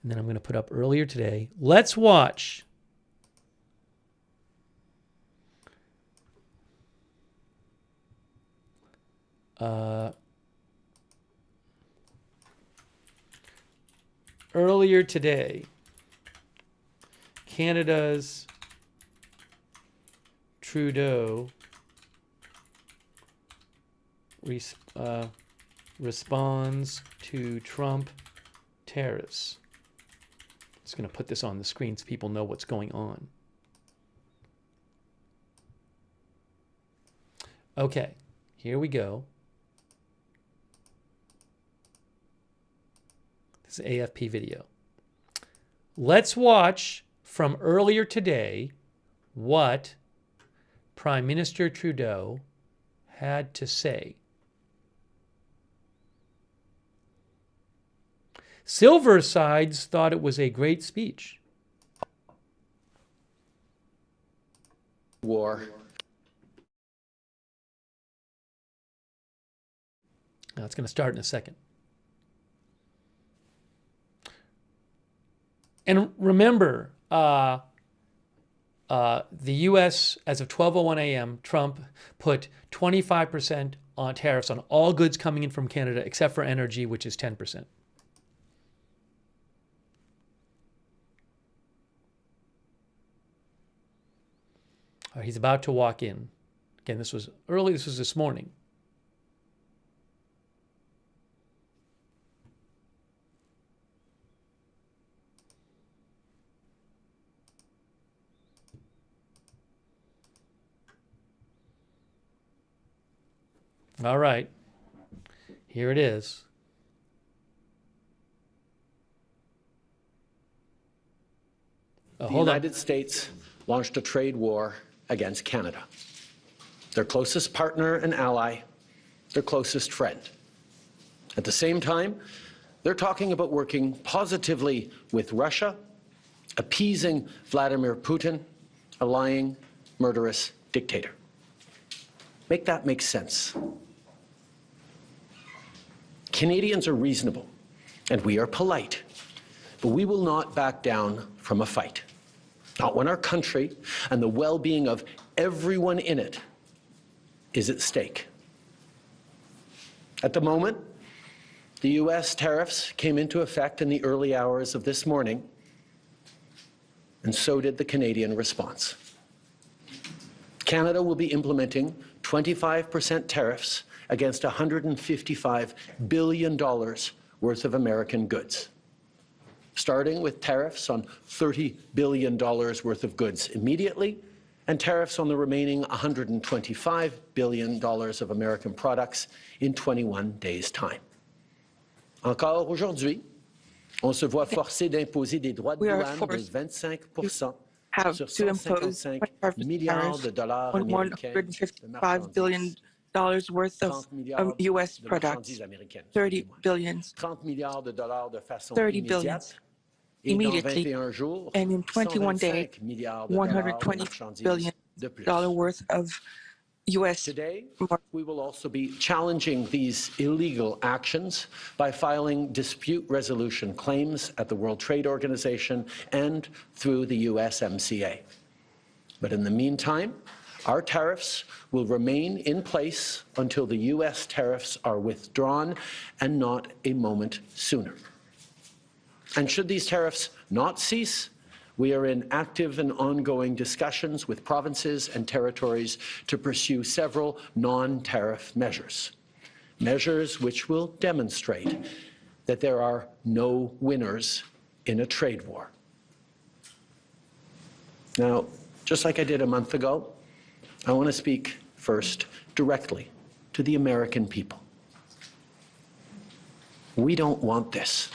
And then I'm going to put up earlier today. Let's watch. Earlier today, Canada's Trudeau responds to Trump tariffs. Just going to put this on the screen so people know what's going on. Okay, here we go. This is AFP video. Let's watch from earlier today what Prime Minister Trudeau had to say. Silver sides thought it was a great speech. War. Now it's going to start in a second. And remember, the U.S., as of 12:01 a.m., Trump put 25% on tariffs on all goods coming in from Canada, except for energy, which is 10%. He's about to walk in. Again, this was early. This was this morning. All right. Here it is. The United States launched a trade war against Canada, their closest partner and ally, their closest friend. At the same time, they're talking about working positively with Russia, appeasing Vladimir Putin, a lying, murderous dictator. Make that make sense. Canadians are reasonable, and we are polite, but we will not back down from a fight. Not when our country and the well-being of everyone in it is at stake. At the moment, the U.S. tariffs came into effect in the early hours of this morning, and so did the Canadian response. Canada will be implementing 25% tariffs against $155 billion worth of American goods, starting with tariffs on $30 billion worth of goods immediately, and tariffs on the remaining $125 billion of American products in 21 days' time. Encore aujourd'hui, on se voit forcé d'imposer des droits de douane de 25% sur 155 milliards de dollars américains $155 billion worth of U.S. products, 30 billion, 30 billion immediately, and in 21 days, $120 billion worth of U.S. Today, we will also be challenging these illegal actions by filing dispute resolution claims at the World Trade Organization and through the USMCA. But in the meantime, our tariffs will remain in place until the U.S. tariffs are withdrawn, and not a moment sooner. And should these tariffs not cease, we are in active and ongoing discussions with provinces and territories to pursue several non-tariff measures, measures which will demonstrate that there are no winners in a trade war. Now, just like I did a month ago, I want to speak first directly to the American people. We don't want this.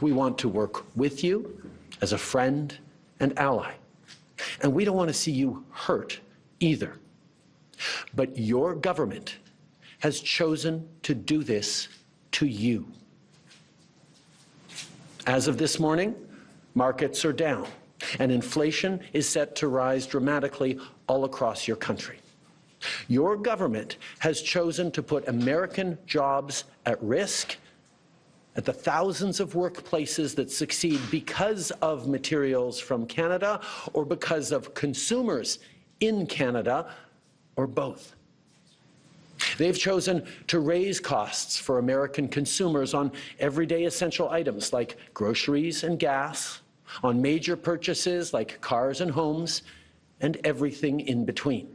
We want to work with you as a friend and ally. And we don't want to see you hurt either. But your government has chosen to do this to you. As of this morning, markets are down, and inflation is set to rise dramatically all across your country. Your government has chosen to put American jobs at risk, at the thousands of workplaces that succeed because of materials from Canada or because of consumers in Canada, or both. They've chosen to raise costs for American consumers on everyday essential items like groceries and gas, on major purchases like cars and homes, and everything in between.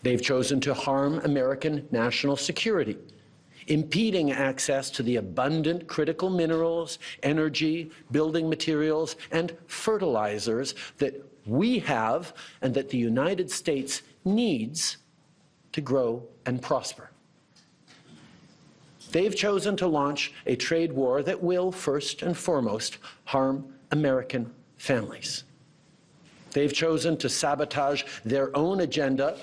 They've chosen to harm American national security, impeding access to the abundant critical minerals, energy, building materials, and fertilizers that we have and that the United States needs to grow and prosper. They've chosen to launch a trade war that will, first and foremost, harm American families. They've chosen to sabotage their own agenda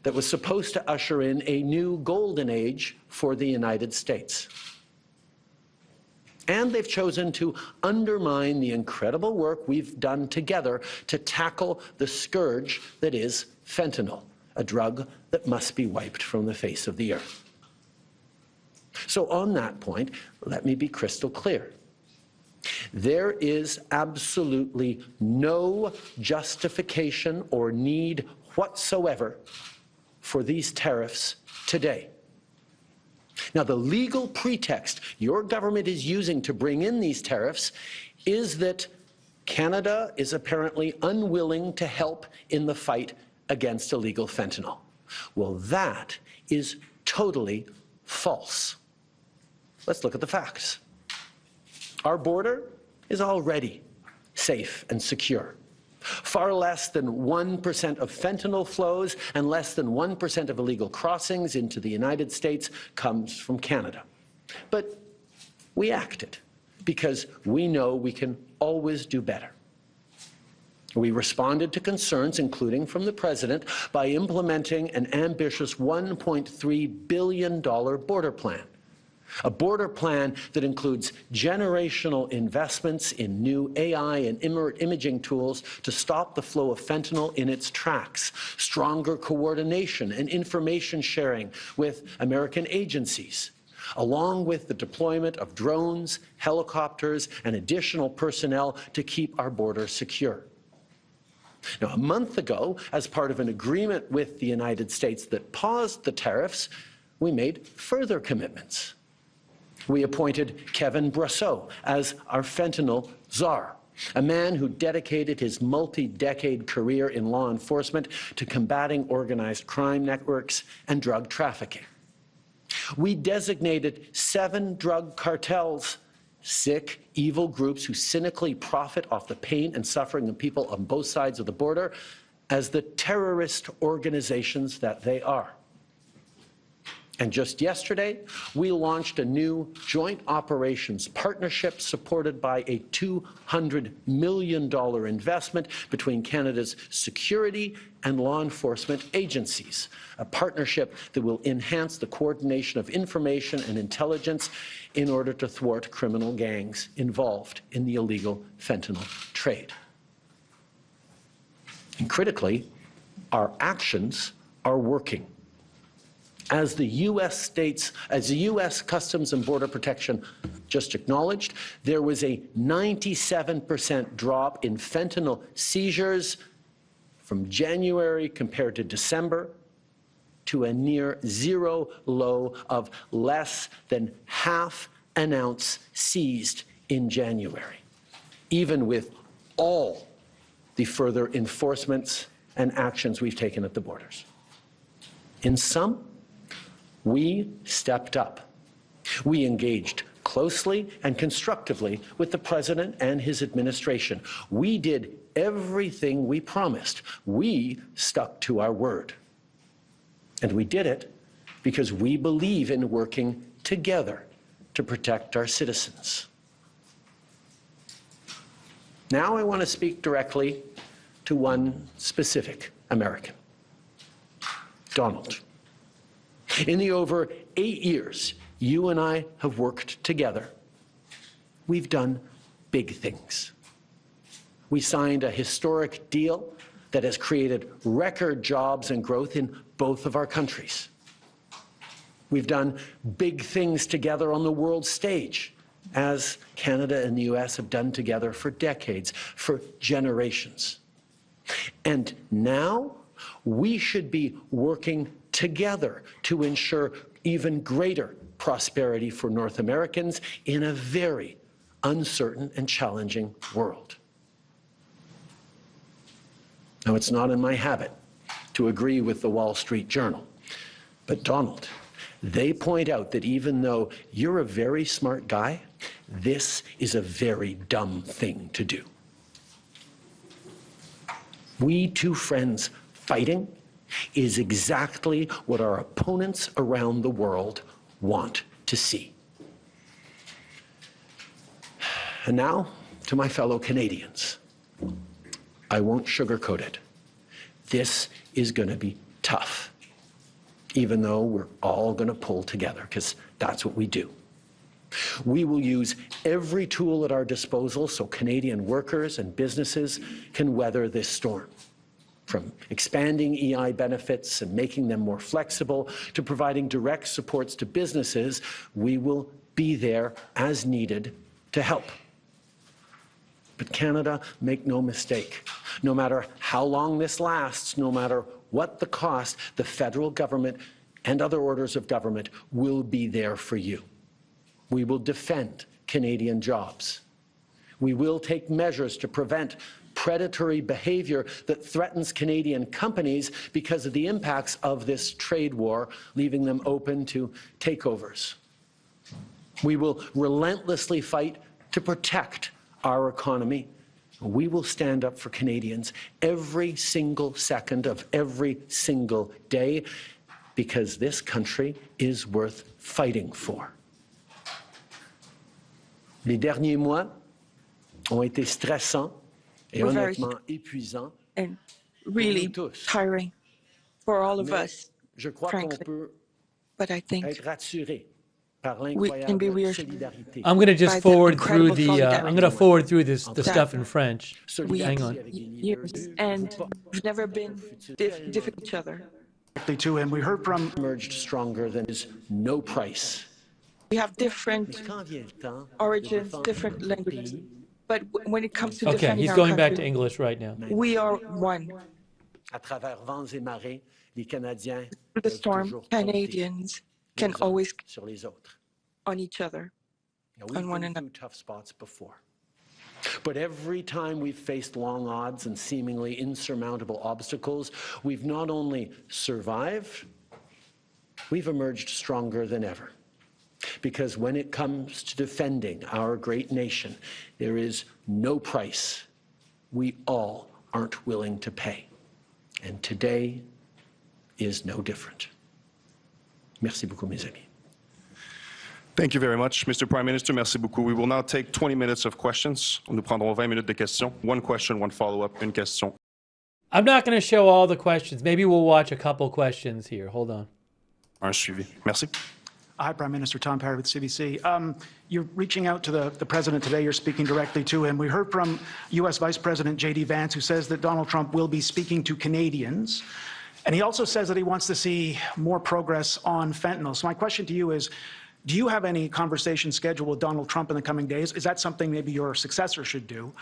that was supposed to usher in a new golden age for the United States. And they've chosen to undermine the incredible work we've done together to tackle the scourge that is fentanyl, a drug that must be wiped from the face of the earth. So on that point, let me be crystal clear. There is absolutely no justification or need whatsoever for these tariffs today. Now, the legal pretext your government is using to bring in these tariffs is that Canada is apparently unwilling to help in the fight against illegal fentanyl. Well, that is totally false. Let's look at the facts. Our border is already safe and secure. Far less than 1% of fentanyl flows and less than 1% of illegal crossings into the United States comes from Canada. But we acted because we know we can always do better. We responded to concerns, including from the President, by implementing an ambitious $1.3 billion border plan. A border plan that includes generational investments in new AI and imaging tools to stop the flow of fentanyl in its tracks, stronger coordination and information sharing with American agencies, along with the deployment of drones, helicopters, and additional personnel to keep our border secure. Now, a month ago, as part of an agreement with the United States that paused the tariffs, we made further commitments. We appointed Kevin Brasseau as our fentanyl czar, a man who dedicated his multi-decade career in law enforcement to combating organized crime networks and drug trafficking. We designated 7 drug cartels, sick, evil groups who cynically profit off the pain and suffering of people on both sides of the border, as the terrorist organizations that they are. And just yesterday, we launched a new joint operations partnership supported by a $200 million investment between Canada's security and law enforcement agencies, a partnership that will enhance the coordination of information and intelligence in order to thwart criminal gangs involved in the illegal fentanyl trade. And critically, our actions are working. As the U.S. Customs and Border Protection just acknowledged, there was a 97% drop in fentanyl seizures from January compared to December, to a near zero low of less than half an ounce seized in January, even with all the further enforcements and actions we've taken at the borders. In sum, we stepped up. We engaged closely and constructively with the President and his administration. We did everything we promised. We stuck to our word. And we did it because we believe in working together to protect our citizens. Now I want to speak directly to one specific American, Donald. In the over 8 years you and I have worked together, we've done big things. We signed a historic deal that has created record jobs and growth in both of our countries. We've done big things together on the world stage, as Canada and the US have done together for decades, for generations. And now we should be working together to ensure even greater prosperity for North Americans in a very uncertain and challenging world. Now, it's not in my habit to agree with the Wall Street Journal, but Donald, they point out that even though you're a very smart guy, this is a very dumb thing to do. We two friends fighting is exactly what our opponents around the world want to see. And now, to my fellow Canadians, I won't sugarcoat it. This is going to be tough, even though we're all going to pull together, because that's what we do. We will use every tool at our disposal so Canadian workers and businesses can weather this storm. From expanding EI benefits and making them more flexible to providing direct supports to businesses, we will be there as needed to help. But Canada, make no mistake, no matter how long this lasts, no matter what the cost, the federal government and other orders of government will be there for you. We will defend Canadian jobs. We will take measures to prevent predatory behavior that threatens Canadian companies because of the impacts of this trade war, leaving them open to takeovers. We will relentlessly fight to protect our economy. We will stand up for Canadians every single second of every single day because this country is worth fighting for. Les derniers mois ont été stressants et honnêtement épuisants. And really tiring for all of us, Je crois qu'on peut être rassuré. We can be reassured. I'm going to just forward through the. I'm going to forward through the stuff in French. Hang on. Years, and we've never been different each other. Too, and we heard from emerged stronger than is no price. We have different origins, different languages, but when it comes to defending he's our going country, back to English right now. we are one. À travers vents et marées, les Canadiens Through the storm, Canadians can always sur les autres. on each other, on one We've been another. through tough spots before. But every time we've faced long odds and seemingly insurmountable obstacles, we've not only survived, we've emerged stronger than ever. Because when it comes to defending our great nation, there is no price we all aren't willing to pay. And today is no different. Merci beaucoup, mes amis. Thank you very much, Mr. Prime Minister. Merci beaucoup. We will now take 20 minutes of questions. Nous prendrons 20 minutes de questions. One question, one follow-up, une question. I'm not going to show all the questions. Maybe we'll watch a couple questions here. Hold on. Un suivi. Merci. Hi, Prime Minister Tom Perry with CBC. You're reaching out to the president today. You're speaking directly to him. We heard from U.S. Vice President J.D. Vance, who says that Donald Trump will be speaking to Canadians. And he also says that he wants to see more progress on fentanyl. So my question to you is, do you have any conversation scheduled with Donald Trump in the coming days? Is that something maybe your successor should do?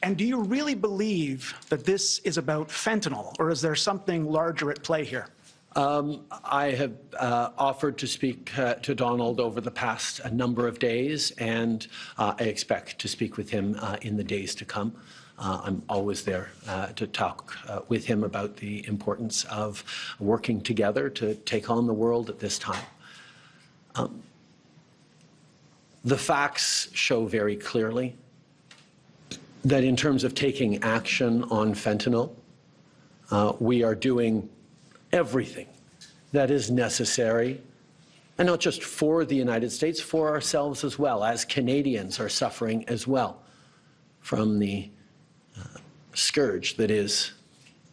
And do you really believe that this is about fentanyl, or is there something larger at play here? I have offered to speak to Donald over the past a number of days, and I expect to speak with him in the days to come. I'm always there to talk with him about the importance of working together to take on the world at this time. The facts show very clearly that in terms of taking action on fentanyl, we are doing everything that is necessary And not just for the United States, for ourselves as well, as Canadians are suffering as well from the scourge that is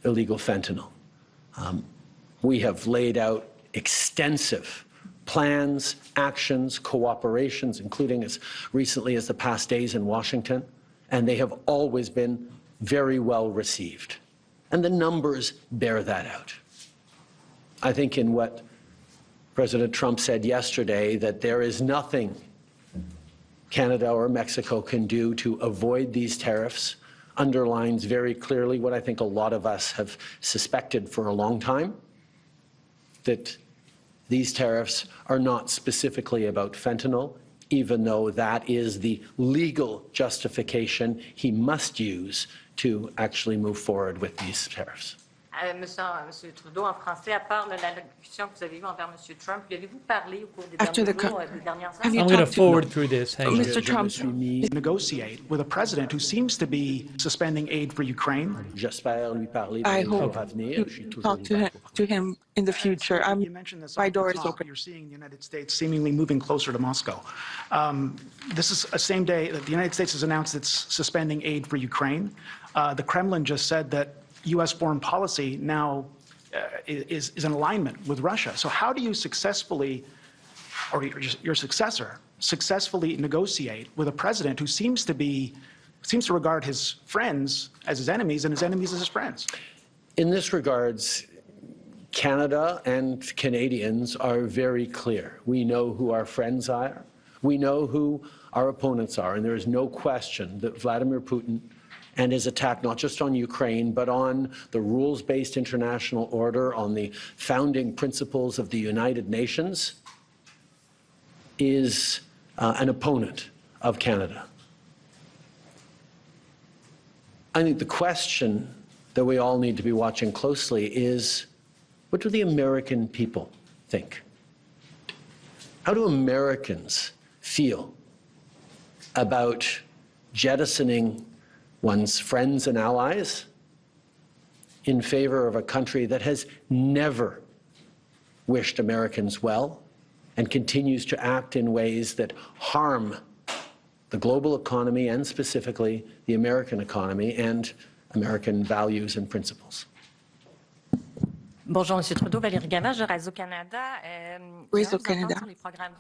illegal fentanyl. We have laid out extensive plans, actions, cooperations, including as recently as the past days in Washington, and they have always been very well received. And the numbers bear that out. I think in what President Trump said yesterday, that there is nothing Canada or Mexico can do to avoid these tariffs, underlines very clearly what I think a lot of us have suspected for a long time, that these tariffs are not specifically about fentanyl, even though that is the legal justification he must use to actually move forward with these tariffs. Monsieur Trudeau, en français, à part l'allocution que vous avez eue envers Monsieur Trump, lui avez-vous parlé au cours des After derniers the jours, des dernières heures? have you I'm going to talked to forward through this. Hang on. Mr. Trump? Negotiate with a president who seems to be suspending aid for Ukraine. J'espère lui parler I dans les hope jours à venir. Je suis to toujours talk ouvert pour to him in the future. You mentioned this My off the door is top. open. You're seeing the United States seemingly moving closer to Moscow. This is a same day that the United States has announced it's suspending aid for Ukraine. The Kremlin just said that U.S. foreign policy now is in alignment with Russia. So how do you successfully, or your successor, successfully negotiate with a president who seems to regard his friends as his enemies and his enemies as his friends? In this regards, Canada and Canadians are very clear. We know who our friends are. We know who our opponents are. And there is no question that Vladimir Putin and his attack not just on Ukraine, but on the rules-based international order, on the founding principles of the United Nations, is an opponent of Canada. I think the question that we all need to be watching closely is, what do the American people think? How do Americans feel about jettisoning one's friends and allies in favor of a country that has never wished Americans well and continues to act in ways that harm the global economy and specifically the American economy and American values and principles? Bonjour, Monsieur Trudeau, Valérie Gavage, Radio-Canada. Radio-Canada.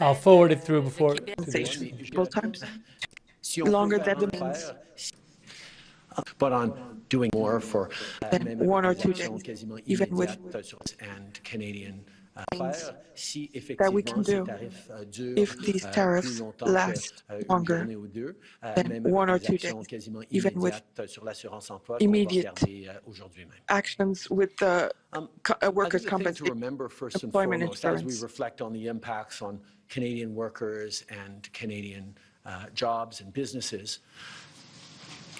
I'll forward it through before. Both times. Longer than the means. But on doing more for Then 1 or 2 days, even with and Canadian that we can do if these tariffs last longer than 1 or 2 days, even with immediate actions with the workers' compensation, remember first and employment foremost, as we insurance. reflect on the impacts on Canadian workers and Canadian jobs and businesses,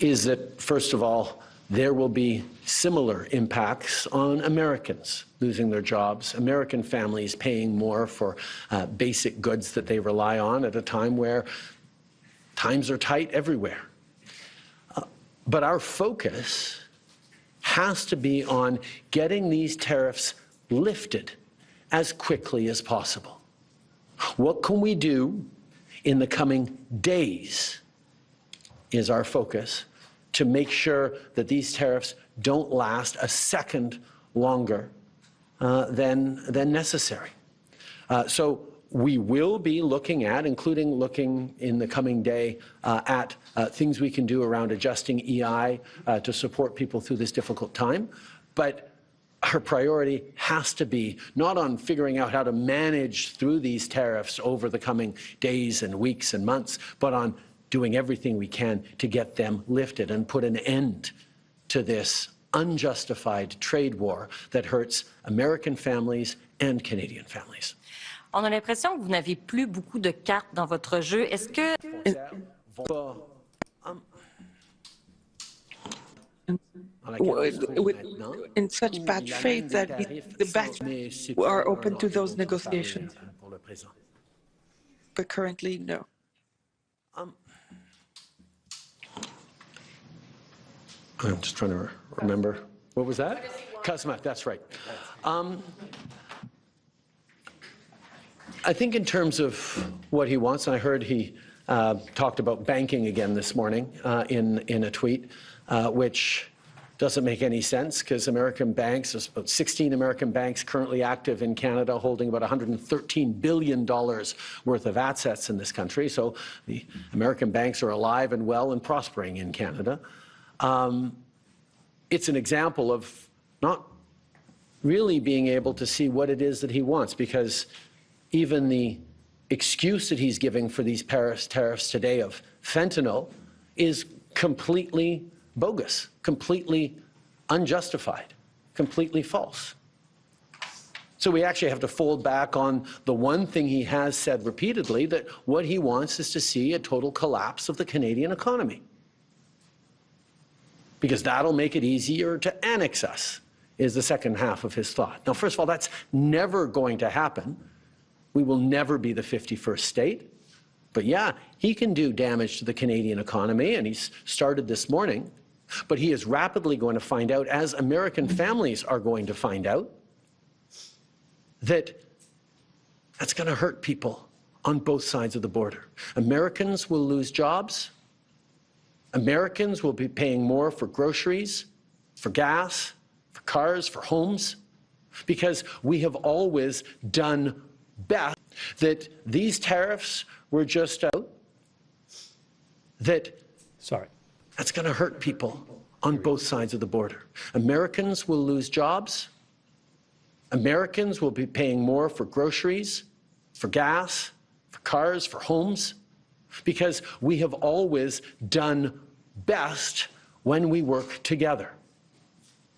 is that, first of all, there will be similar impacts on Americans losing their jobs, American families paying more for basic goods that they rely on at a time where times are tight everywhere. But our focus has to be on getting these tariffs lifted as quickly as possible. What can we do in the coming days is our focus, to make sure that these tariffs don't last a second longer than necessary. So we will be looking at, including looking in the coming day at things we can do around adjusting EI to support people through this difficult time. But our priority has to be not on figuring out how to manage through these tariffs over the coming days and weeks and months, but on doing everything we can to get them lifted and put an end to this unjustified trade war that hurts American families and Canadian families. On a l'impression que vous n'avez plus beaucoup de cartes dans votre jeu. Est-ce que... in such bad faith that the best are open to those negotiations. But currently, no. I'm just trying to remember. What was that? CUSMA, that's right. I think in terms of what he wants, and I heard he talked about banking again this morning in a tweet, which doesn't make any sense because American banks, there's about 16 American banks currently active in Canada holding about $113 billion worth of assets in this country. So the American banks are alive and well and prospering in Canada. It's an example of not really being able to see what it is that he wants, because even the excuse that he's giving for these tariffs today of fentanyl is completely bogus, completely unjustified, completely false. So we actually have to fold back on the one thing he has said repeatedly, that what he wants is to see a total collapse of the Canadian economy, because that'll make it easier to annex us, is the second half of his thought. Now, first of all, that's never going to happen. We will never be the 51st state. But yeah, he can do damage to the Canadian economy, and he's started this morning. But he is rapidly going to find out, as American families are going to find out, that that's going to hurt people on both sides of the border. Americans will lose jobs. Americans will be paying more for groceries, for gas, for cars, for homes, because we have always done best. That these tariffs were just out, that's going to hurt people on both sides of the border. Americans will lose jobs. Americans will be paying more for groceries, for gas, for cars, for homes, because we have always done best when we work together.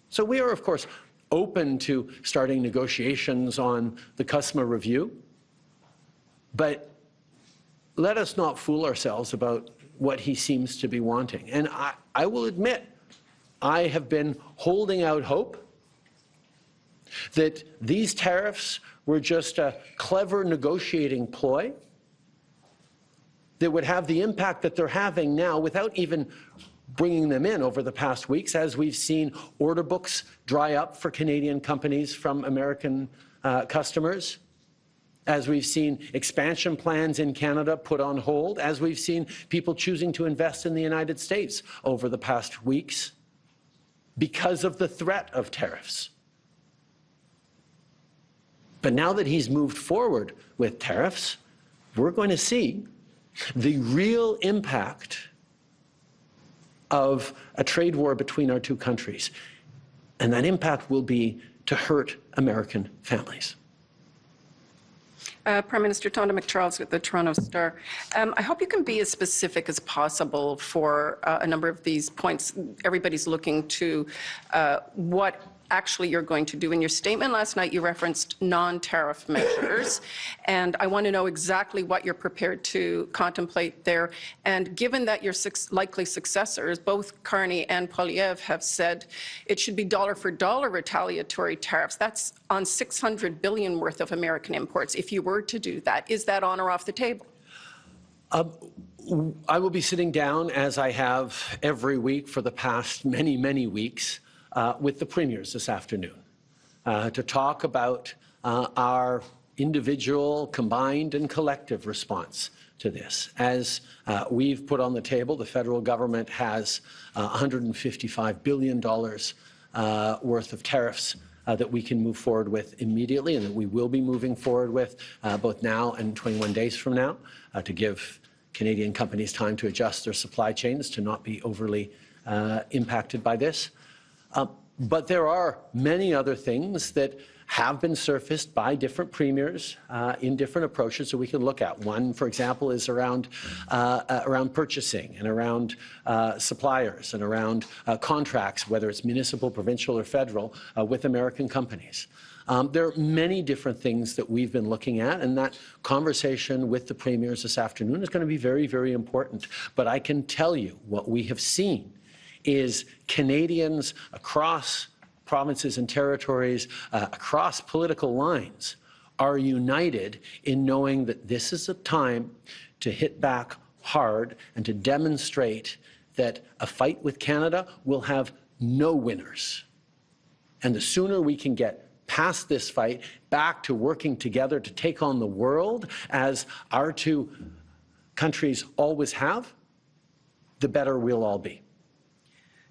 So we are, of course, open to starting negotiations on the customer review, but let us not fool ourselves about what he seems to be wanting. And I will admit, I have been holding out hope that these tariffs were just a clever negotiating ploy that would have the impact that they're having now without even bringing them in over the past weeks, as we've seen order books dry up for Canadian companies from American customers, as we've seen expansion plans in Canada put on hold, as we've seen people choosing to invest in the United States over the past weeks because of the threat of tariffs. But now that he's moved forward with tariffs, we're going to see the real impact of a trade war between our two countries. And that impact will be to hurt American families. Prime Minister Tonda McCharles with the Toronto Star. I hope you can be as specific as possible for a number of these points. Everybody's looking to what actually you're going to do. In your statement last night, you referenced non-tariff measures, and I want to know exactly what you're prepared to contemplate there. And given that your likely successors, both Carney and Poilievre, have said it should be dollar-for-dollar retaliatory tariffs, that's on $600 billion worth of American imports. If you were to do that, is that on or off the table? I will be sitting down, as I have every week for the past many, many weeks, with the premiers this afternoon to talk about our individual, combined and collective response to this. As we've put on the table, the federal government has $155 billion worth of tariffs that we can move forward with immediately, and that we will be moving forward with both now and 21 days from now to give Canadian companies time to adjust their supply chains to not be overly impacted by this. But there are many other things that have been surfaced by different premiers in different approaches that we can look at. One, for example, is around purchasing and around suppliers and around contracts, whether it's municipal, provincial, or federal, with American companies. There are many different things that we've been looking at, and that conversation with the premiers this afternoon is going to be very, very important. But I can tell you what we have seen is Canadians across provinces and territories, across political lines, are united in knowing that this is a time to hit back hard and to demonstrate that a fight with Canada will have no winners. And the sooner we can get past this fight, back to working together to take on the world as our two countries always have, the better we'll all be.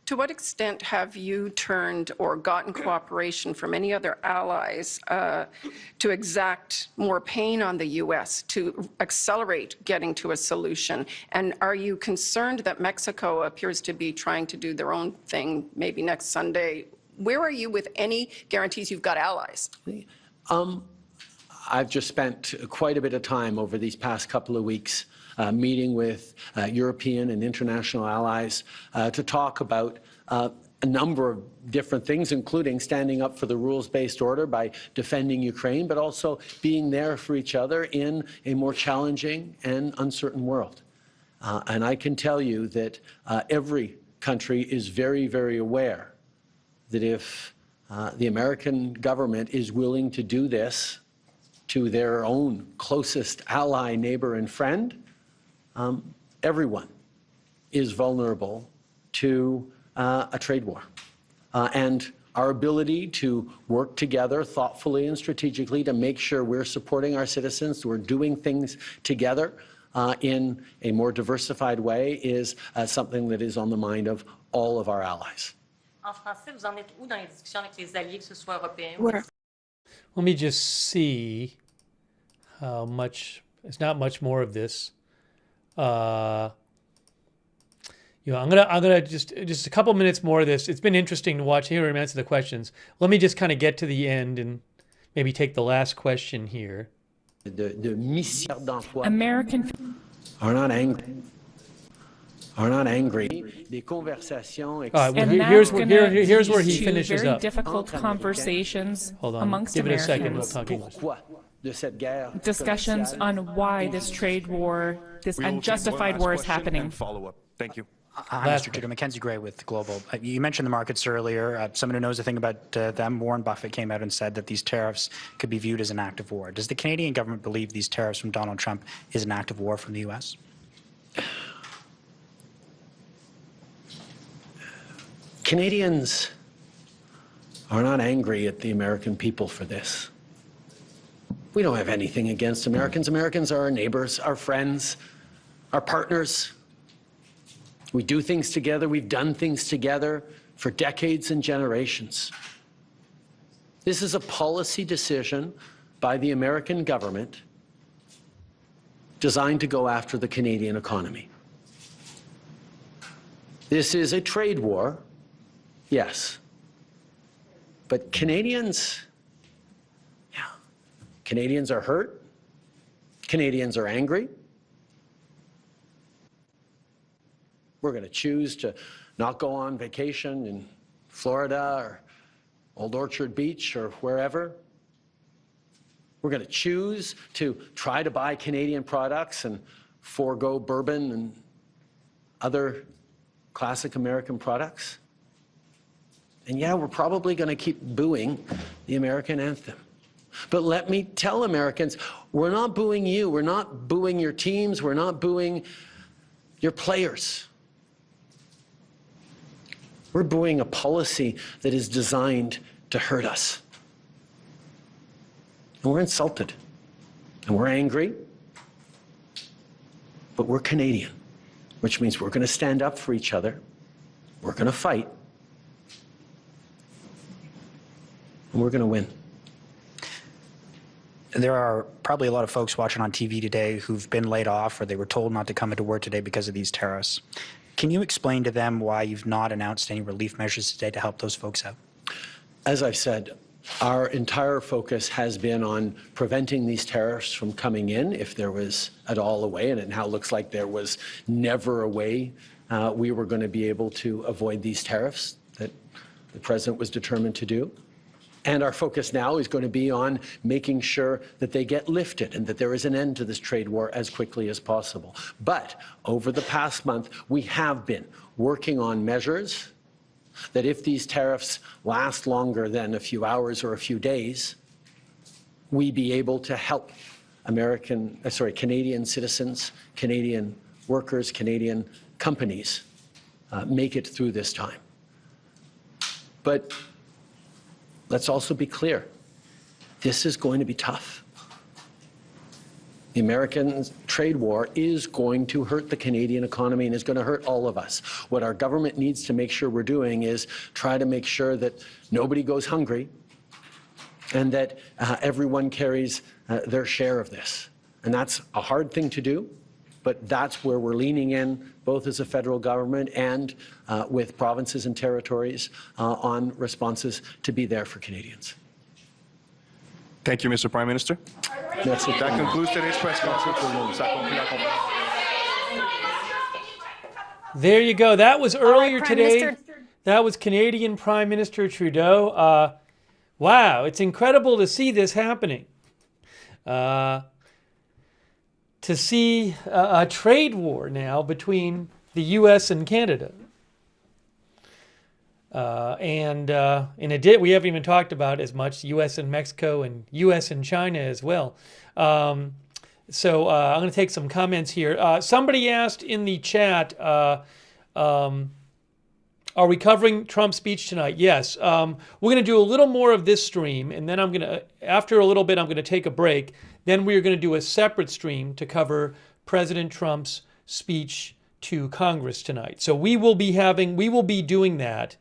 To what extent have you turned or gotten cooperation from any other allies to exact more pain on the U.S. to accelerate getting to a solution? And are you concerned that Mexico appears to be trying to do their own thing maybe next Sunday? Where are you with any guarantees you've got allies? I've just spent quite a bit of time over these past couple of weeks meeting with European and international allies to talk about a number of different things, including standing up for the rules-based order by defending Ukraine, but also being there for each other in a more challenging and uncertain world. And I can tell you that every country is very, very aware that if the American government is willing to do this to their own closest ally, neighbor, and friend, everyone is vulnerable to a trade war. And our ability to work together thoughtfully and strategically to make sure we're supporting our citizens, we're doing things together in a more diversified way is something that is on the mind of all of our allies. En français, vous en êtes où dans les discussions avec les alliés, que ce soit européens ou Where? Let me just see how much. It's not much more of this. I'm gonna just a couple minutes more of this. It's been interesting to watch hear him answer the questions. Let me just kind of get to the end and maybe take the last question here. American are not angry. Are not angry. Des conversations. All right, well, and here's that's where he lead to finishes very up. difficult conversations Hold on. amongst Give it a second. Americans. We'll talk English. Pourquoi de cette guerre Discussions on why this trade war, this We will take unjustified one war last is question happening. and follow-up. Thank you. Hi, Last Mr. Trudeau. Mackenzie Gray with Global. You mentioned the markets earlier. Someone who knows a thing about them, Warren Buffett, came out and said that these tariffs could be viewed as an act of war. Does the Canadian government believe these tariffs from Donald Trump is an act of war from the U.S.? Canadians are not angry at the American people for this. We don't have anything against Americans. Americans are our neighbors, our friends, our partners. We do things together. We've done things together for decades and generations. This is a policy decision by the American government designed to go after the Canadian economy. This is a trade war, yes. But Canadians are hurt. Canadians are angry. We're going to choose to not go on vacation in Florida or Old Orchard Beach or wherever. We're going to choose to try to buy Canadian products and forego bourbon and other classic American products. And yeah, we're probably going to keep booing the American anthem. But let me tell Americans, we're not booing you. We're not booing your teams. We're not booing your players. We're booing a policy that is designed to hurt us. And we're insulted. And we're angry. But we're Canadian, which means we're going to stand up for each other. We're going to fight. And we're going to win. There are probably a lot of folks watching on TV today who've been laid off or they were told not to come into work today because of these tariffs. Can you explain to them why you've not announced any relief measures today to help those folks out? As I've said, our entire focus has been on preventing these tariffs from coming in, if there was at all a way, and it now looks like there was never a way we were going to be able to avoid these tariffs that the president was determined to do. And our focus now is going to be on making sure that they get lifted and that there is an end to this trade war as quickly as possible. But over the past month, we have been working on measures that if these tariffs last longer than a few hours or a few days, we be able to help Canadian citizens, Canadian workers, Canadian companies make it through this time. But let's also be clear. this is going to be tough. The American trade war is going to hurt the Canadian economy and is going to hurt all of us. What our government needs to make sure we're doing is try to make sure that nobody goes hungry and that everyone carries their share of this. And that's a hard thing to do, but that's where we're leaning in, both as a federal government and with provinces and territories on responses to be there for Canadians. Thank you, Mr. Prime Minister. Merci. That concludes today's press conference. There you go. That was earlier today. That was Canadian Prime Minister Trudeau. Wow, it's incredible to see this happening. To see a trade war now between the U.S. and Canada. We haven't even talked about as much U.S. and Mexico and U.S. and China as well. So I'm going to take some comments here. Somebody asked in the chat, are we covering Trump's speech tonight? Yes. We're going to do a little more of this stream, and then after a little bit, I'm going to take a break. Then we're going to do a separate stream to cover President Trump's speech to Congress tonight. So we will be doing that.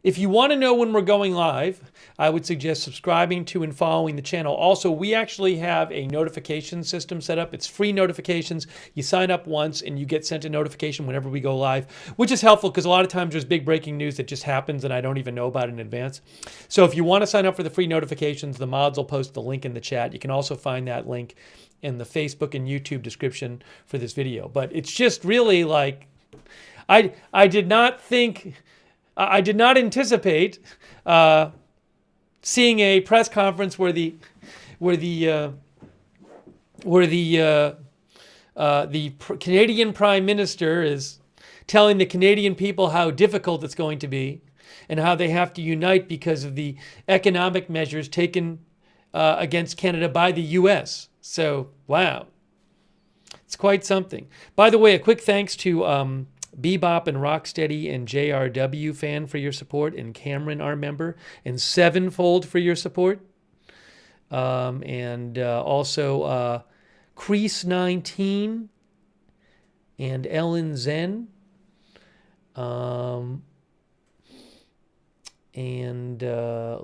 If you want to know when we're going live, I would suggest subscribing to and following the channel. Also, we actually have a notification system set up. It's free notifications. You sign up once and you get sent a notification whenever we go live, which is helpful because a lot of times there's big breaking news that just happens and I don't even know about it in advance. So if you want to sign up for the free notifications, the mods will post the link in the chat. You can also find that link in the Facebook and YouTube description for this video. But it's just really like, I did not anticipate seeing a press conference where the Canadian Prime Minister is telling the Canadian people how difficult it's going to be and how they have to unite because of the economic measures taken against Canada by the U.S. So, wow. It's quite something. By the way, a quick thanks to Bebop and Rocksteady and JRW fan for your support, and Cameron, our member, and Sevenfold for your support. Also Crease19 and Ellen Zen.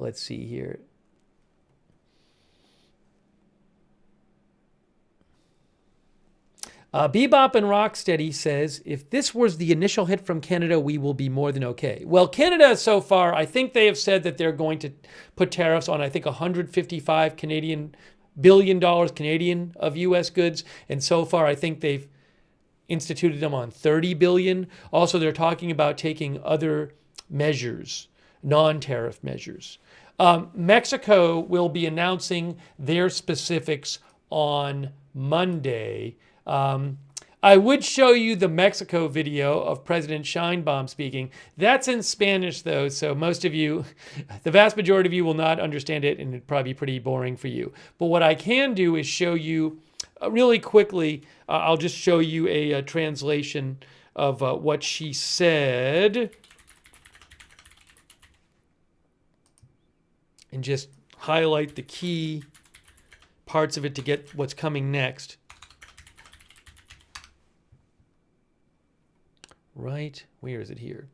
Let's see here. Bebop and Rocksteady says, if this was the initial hit from Canada, we will be more than okay. Well, Canada so far, I think they have said that they're going to put tariffs on, I think, 155 billion dollars Canadian of U.S. goods. And so far, I think they've instituted them on 30 billion. Also, they're talking about taking other measures, non-tariff measures. Mexico will be announcing their specifics on Monday. I would show you the Mexico video of President Sheinbaum speaking. That's in Spanish, though, so most of you, the vast majority of you will not understand it, and it'd probably be pretty boring for you. But what I can do is show you really quickly, I'll just show you a translation of what she said. And just highlight the key parts of it to get what's coming next. Right, where is it here?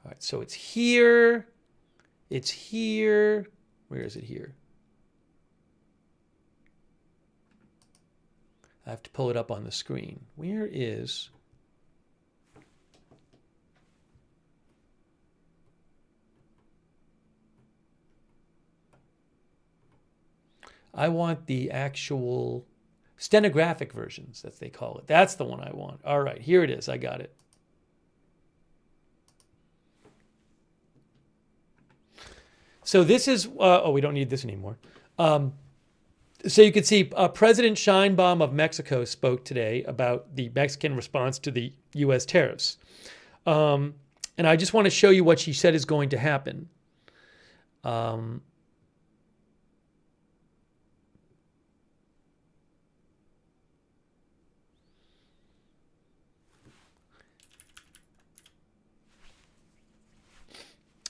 All right, so it's here. It's here. Where is it here? I have to pull it up on the screen. Where is... I want the actual stenographic versions, as they call it. That's the one I want. All right, here it is. I got it. So this is, oh, we don't need this anymore. So you can see President Sheinbaum of Mexico spoke today about the Mexican response to the U.S. tariffs. And I just want to show you what she said is going to happen.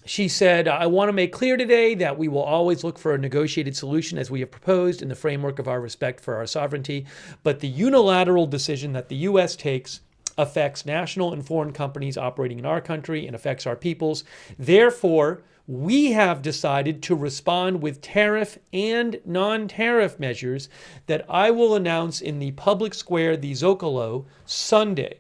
She said, I want to make clear today that we will always look for a negotiated solution as we have proposed in the framework of our respect for our sovereignty. But the unilateral decision that the U.S. takes affects national and foreign companies operating in our country and affects our peoples. Therefore, we have decided to respond with tariff and non-tariff measures that I will announce in the public square, the Zocalo, Sunday.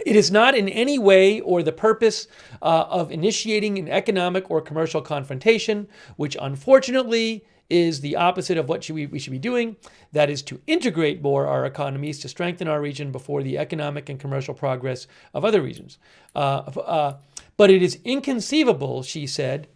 It is not in any way or the purpose of initiating an economic or commercial confrontation, which unfortunately is the opposite of what we should be doing. That is to integrate more our economies to strengthen our region before the economic and commercial progress of other regions. But it is inconceivable, she said,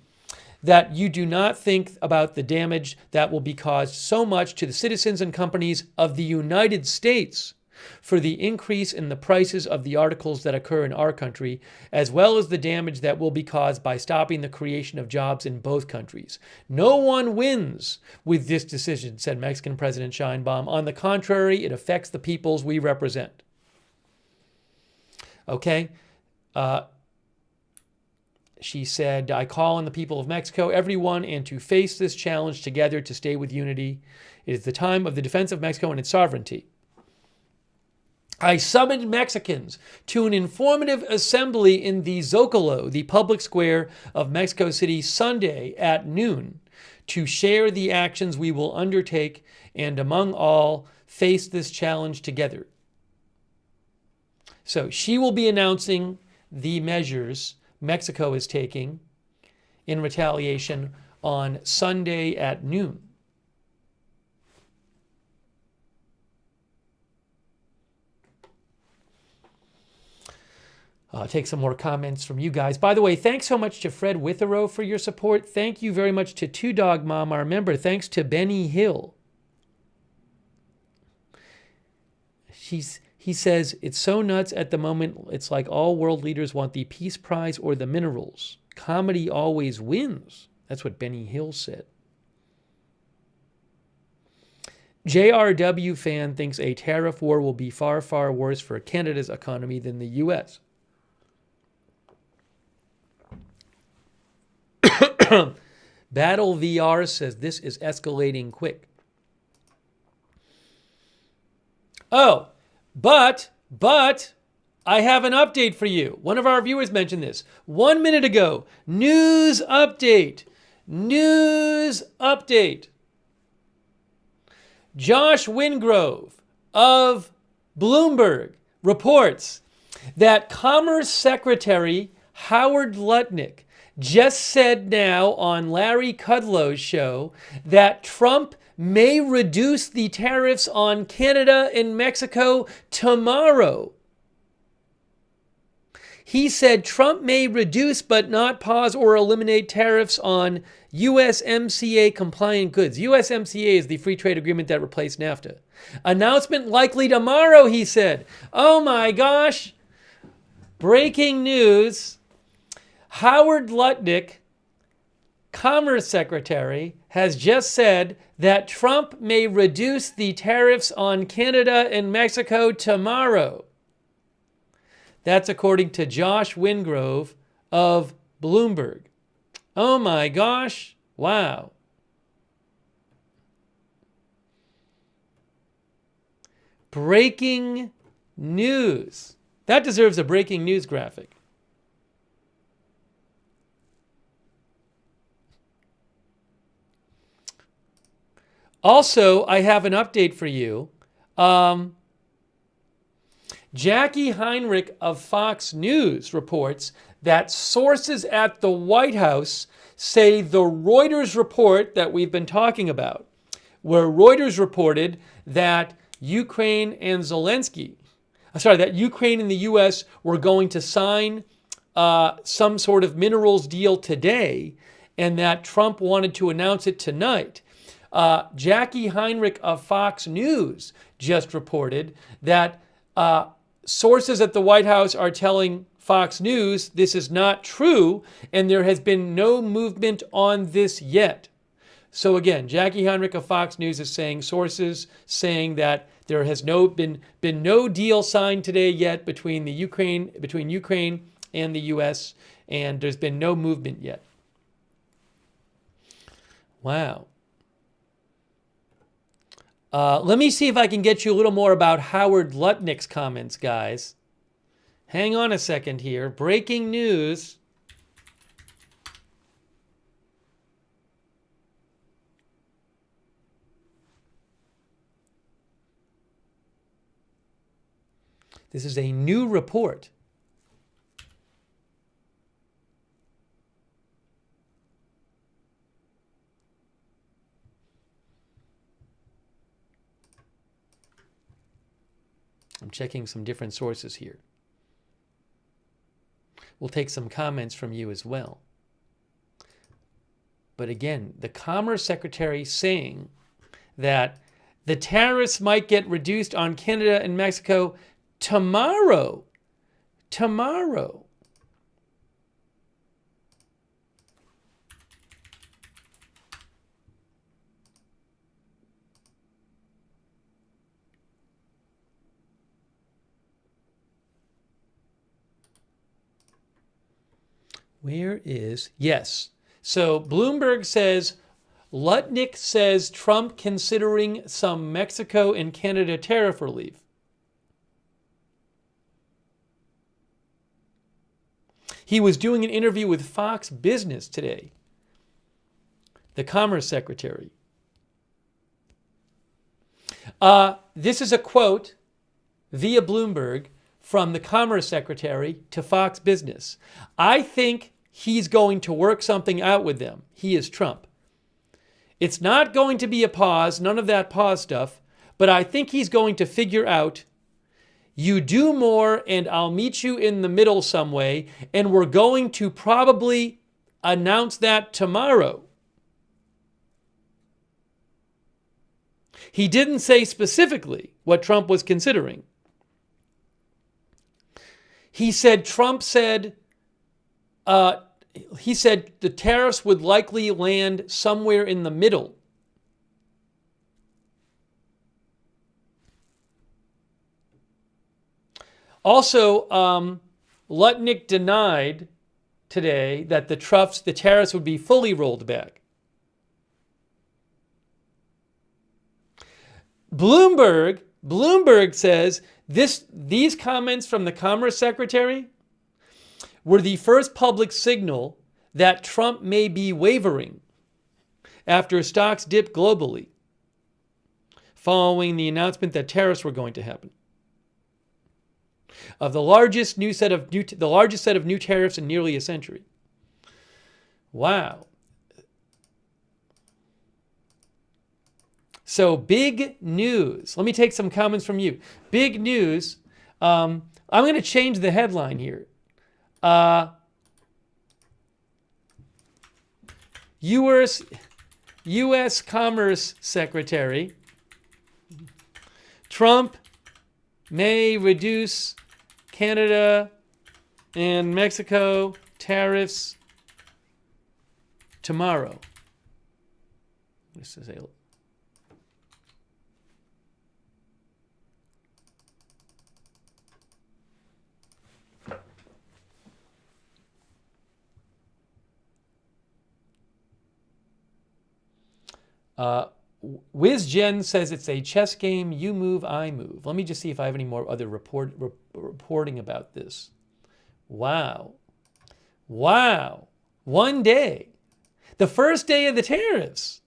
that you do not think about the damage that will be caused so much to the citizens and companies of the United States for the increase in the prices of the articles that occur in our country, as well as the damage that will be caused by stopping the creation of jobs in both countries. No one wins with this decision, said Mexican President Sheinbaum. On the contrary, it affects the peoples we represent. Okay? She said, I call on the people of Mexico, everyone, and to face this challenge together to stay with unity. It is the time of the defense of Mexico and its sovereignty. I summoned Mexicans to an informative assembly in the Zocalo, the public square of Mexico City, Sunday at noon, to share the actions we will undertake and, among all, face this challenge together. So she will be announcing the measures Mexico is taking in retaliation on Sunday at noon. Take some more comments from you guys. By the way, thanks so much to Fred Witherow for your support. Thank you very much to Two Dog Mom, our member. Thanks to Benny Hill. He says, it's so nuts at the moment. It's like all world leaders want the Peace Prize or the minerals. Comedy always wins. That's what Benny Hill said. JRW fan thinks a tariff war will be far, far worse for Canada's economy than the U.S. Battle VR says this is escalating quick. Oh, but I have an update for you. One of our viewers mentioned this 1 minute ago. News update. Josh Wingrove of Bloomberg reports that Commerce Secretary Howard Lutnick just said now on Larry Kudlow's show that Trump may reduce the tariffs on Canada and Mexico tomorrow. He said Trump may reduce but not pause or eliminate tariffs on USMCA compliant goods. USMCA is the free trade agreement that replaced NAFTA. Announcement likely tomorrow, he said. Oh my gosh. Breaking news. Howard Lutnick, Commerce Secretary, has just said that Trump may reduce the tariffs on Canada and Mexico tomorrow. That's according to Josh Wingrove of Bloomberg. Oh my gosh. Wow. Breaking news. That deserves a breaking news graphic. Also, I have an update for you. Jackie Heinrich of Fox News reports that sources at the White House say the Reuters report that we've been talking about, where Reuters reported that Ukraine and the U.S. were going to sign some sort of minerals deal today, and that Trump wanted to announce it tonight. Jackie Heinrich of Fox News just reported that sources at the White House are telling Fox News this is not true, and there has been no movement on this yet. So again, Jackie Heinrich of Fox News is saying, sources saying that there has been no deal signed today yet between Ukraine and the U.S., and there's been no movement yet. Wow. Let me see if I can get you a little more about Howard Lutnick's comments, guys. Hang on a second here. Breaking news. This is a new report. I'm checking some different sources here. We'll take some comments from you as well. But again, the Commerce Secretary saying that the tariffs might get reduced on Canada and Mexico tomorrow. Tomorrow. Where is, yes. So Bloomberg says, Lutnick says Trump considering some Mexico and Canada tariff relief. He was doing an interview with Fox Business today, the Commerce Secretary. This is a quote via Bloomberg from the Commerce Secretary to Fox Business. I think he's going to work something out with them. He is Trump. It's not going to be a pause, none of that pause stuff, but I think he's going to figure out, you do more and I'll meet you in the middle some way, and we're going to probably announce that tomorrow. He didn't say specifically what Trump was considering. He said the tariffs would likely land somewhere in the middle. Also, Lutnick denied today that the tariffs would be fully rolled back. Bloomberg says these comments from the Commerce Secretary were the first public signal that Trump may be wavering after stocks dipped globally following the announcement that tariffs were going to happen. Of the largest set of new tariffs in nearly a century. Wow. So big news. Let me take some comments from you. Big news. I'm going to change the headline here. U.S. Commerce Secretary Trump may reduce Canada and Mexico tariffs tomorrow. This is WizGen says it's a chess game. You move, I move. Let me just see if I have any more other reporting about this. Wow. Wow. One day. The first day of the tariffs.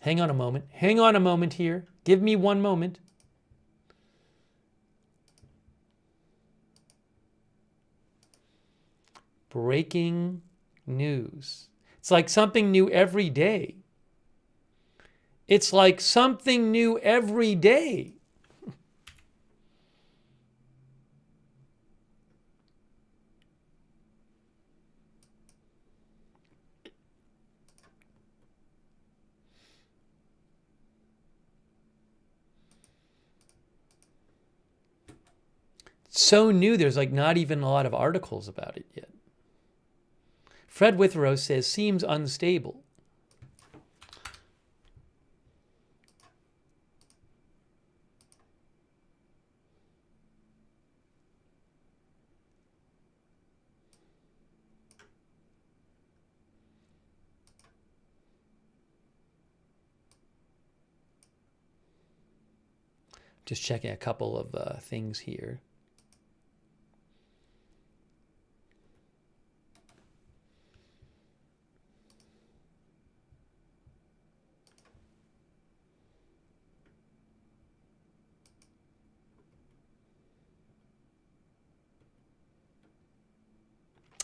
Hang on a moment. Hang on a moment here. Give me one moment. Breaking news. It's like something new every day. It's like something new every day. So new, there's like not even a lot of articles about it yet. Fred Withrow says, seems unstable. Just checking a couple of things here.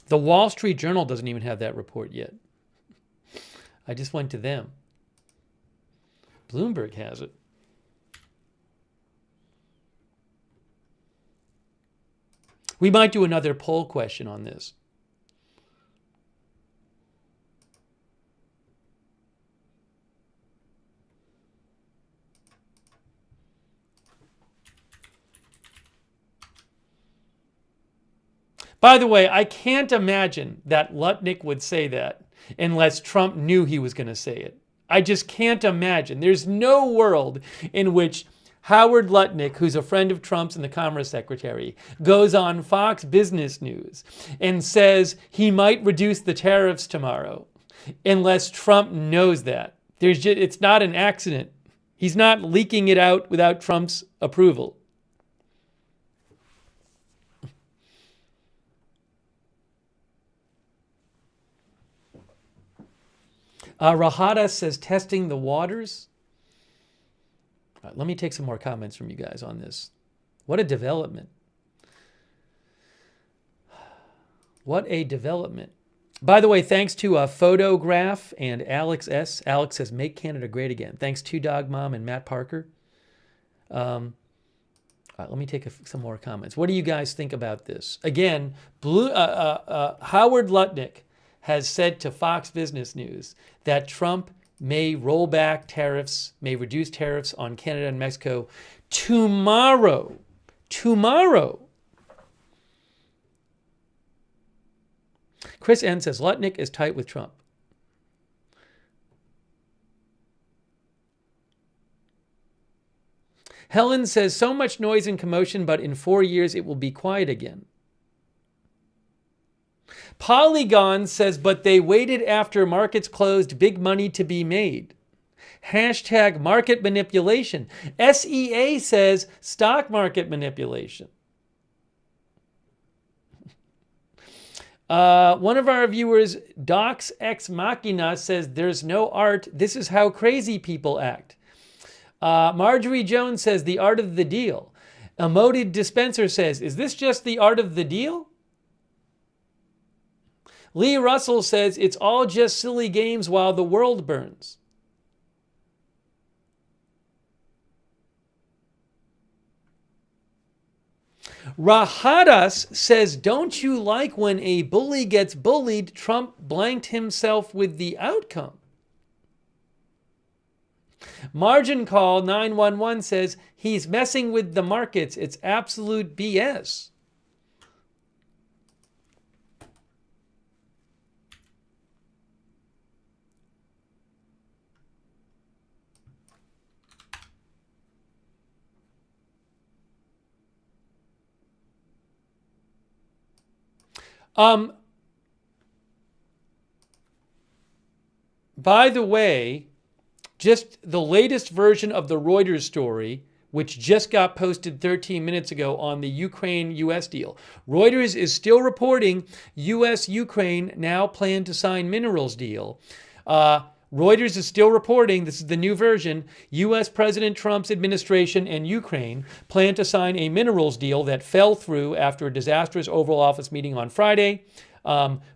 The Wall Street Journal doesn't even have that report yet. I just went to them. Bloomberg has it. We might do another poll question on this. By the way, I can't imagine that Lutnick would say that unless Trump knew he was going to say it. I just can't imagine. There's no world in which Howard Lutnick, who's a friend of Trump's and the Commerce Secretary, goes on Fox Business News and says he might reduce the tariffs tomorrow unless Trump knows that. It's not an accident. He's not leaking it out without Trump's approval. Rahada says testing the waters. Let me take some more comments from you guys on this. What a development. What a development. By the way, thanks to Photograph and Alex S. Alex says, make Canada great again. Thanks to Dog Mom and Matt Parker. All right, let me take some more comments. What do you guys think about this? Again, Howard Lutnick has said to Fox Business News that Trump may roll back tariffs, may reduce tariffs on Canada and Mexico tomorrow. Tomorrow. Chris N. says, Lutnick is tight with Trump. Helen says, so much noise and commotion, but in 4 years it will be quiet again. Polygon says, but they waited after markets closed, big money to be made. Hashtag market manipulation. SEA says stock market manipulation. One of our viewers, Docs Ex Machina, says there's no art. This is how crazy people act. Marjorie Jones says the art of the deal. Emoted Dispenser says, is this just the art of the deal? Lee Russell says it's all just silly games while the world burns. Rahadas says, don't you like when a bully gets bullied? Trump blanked himself with the outcome. Margin Call 911 says he's messing with the markets. It's absolute BS. By the way, just the latest version of the Reuters story, which just got posted 13 minutes ago on the Ukraine-US deal. Reuters is still reporting US-Ukraine now plan to sign minerals deal. Reuters is still reporting, this is the new version, U.S. President Trump's administration and Ukraine plan to sign a minerals deal that fell through after a disastrous Oval Office meeting on Friday.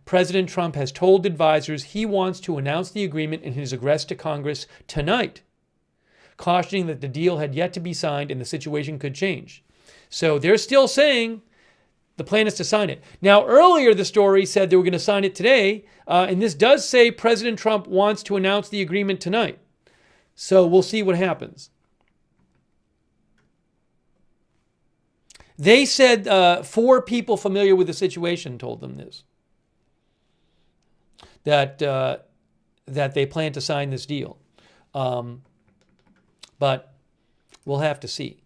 President Trump has told advisors he wants to announce the agreement in his address to Congress tonight, cautioning that the deal had yet to be signed and the situation could change. So they're still saying the plan is to sign it. Now, earlier the story said they were going to sign it today, and this does say President Trump wants to announce the agreement tonight. So we'll see what happens. They said 4 people familiar with the situation told them this, that they plan to sign this deal. But we'll have to see.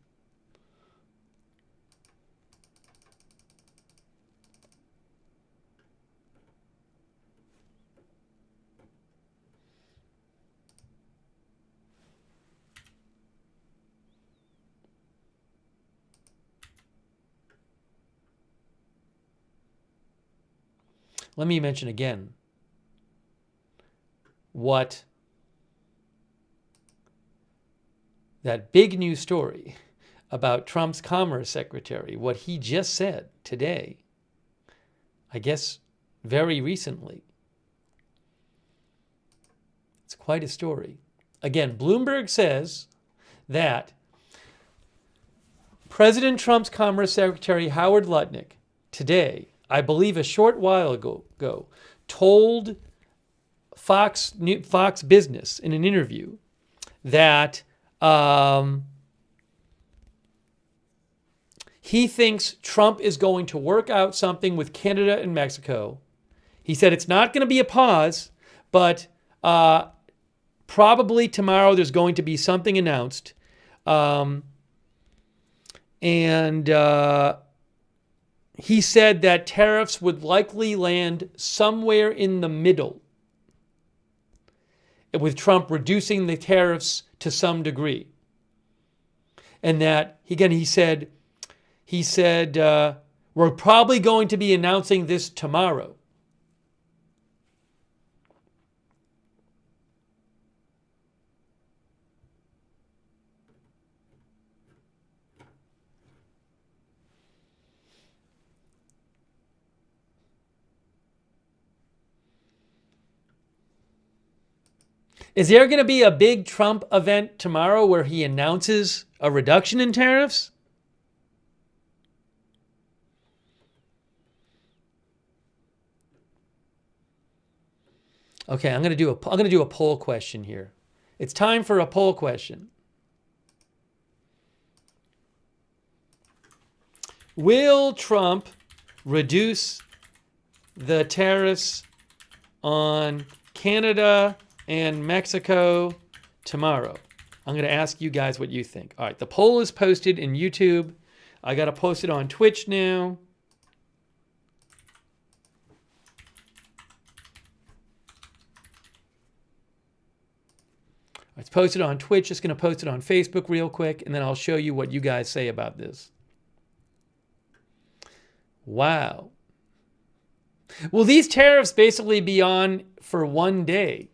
let me mention again what that big news story about Trump's Commerce Secretary, what he just said today, I guess very recently. It's quite a story. Again, Bloomberg says that President Trump's Commerce Secretary Howard Lutnick today, I believe a short while ago, told Fox Business in an interview that he thinks Trump is going to work out something with Canada and Mexico. He said it's not going to be a pause, but probably tomorrow there's going to be something announced. He said that tariffs would likely land somewhere in the middle, with Trump reducing the tariffs to some degree. And that, again, he said, we're probably going to be announcing this tomorrow. Is there going to be a big Trump event tomorrow where he announces a reduction in tariffs? Okay, I'm going to do a poll question here. It's time for a poll question. Will Trump reduce the tariffs on Canada and Mexico tomorrow? I'm going to ask you guys what you think. All right, the poll is posted in YouTube. I got to post it on Twitch now. It's posted on Twitch. Just going to post it on Facebook real quick, and then I'll show you what you guys say about this. Wow. Will these tariffs basically be on for one day?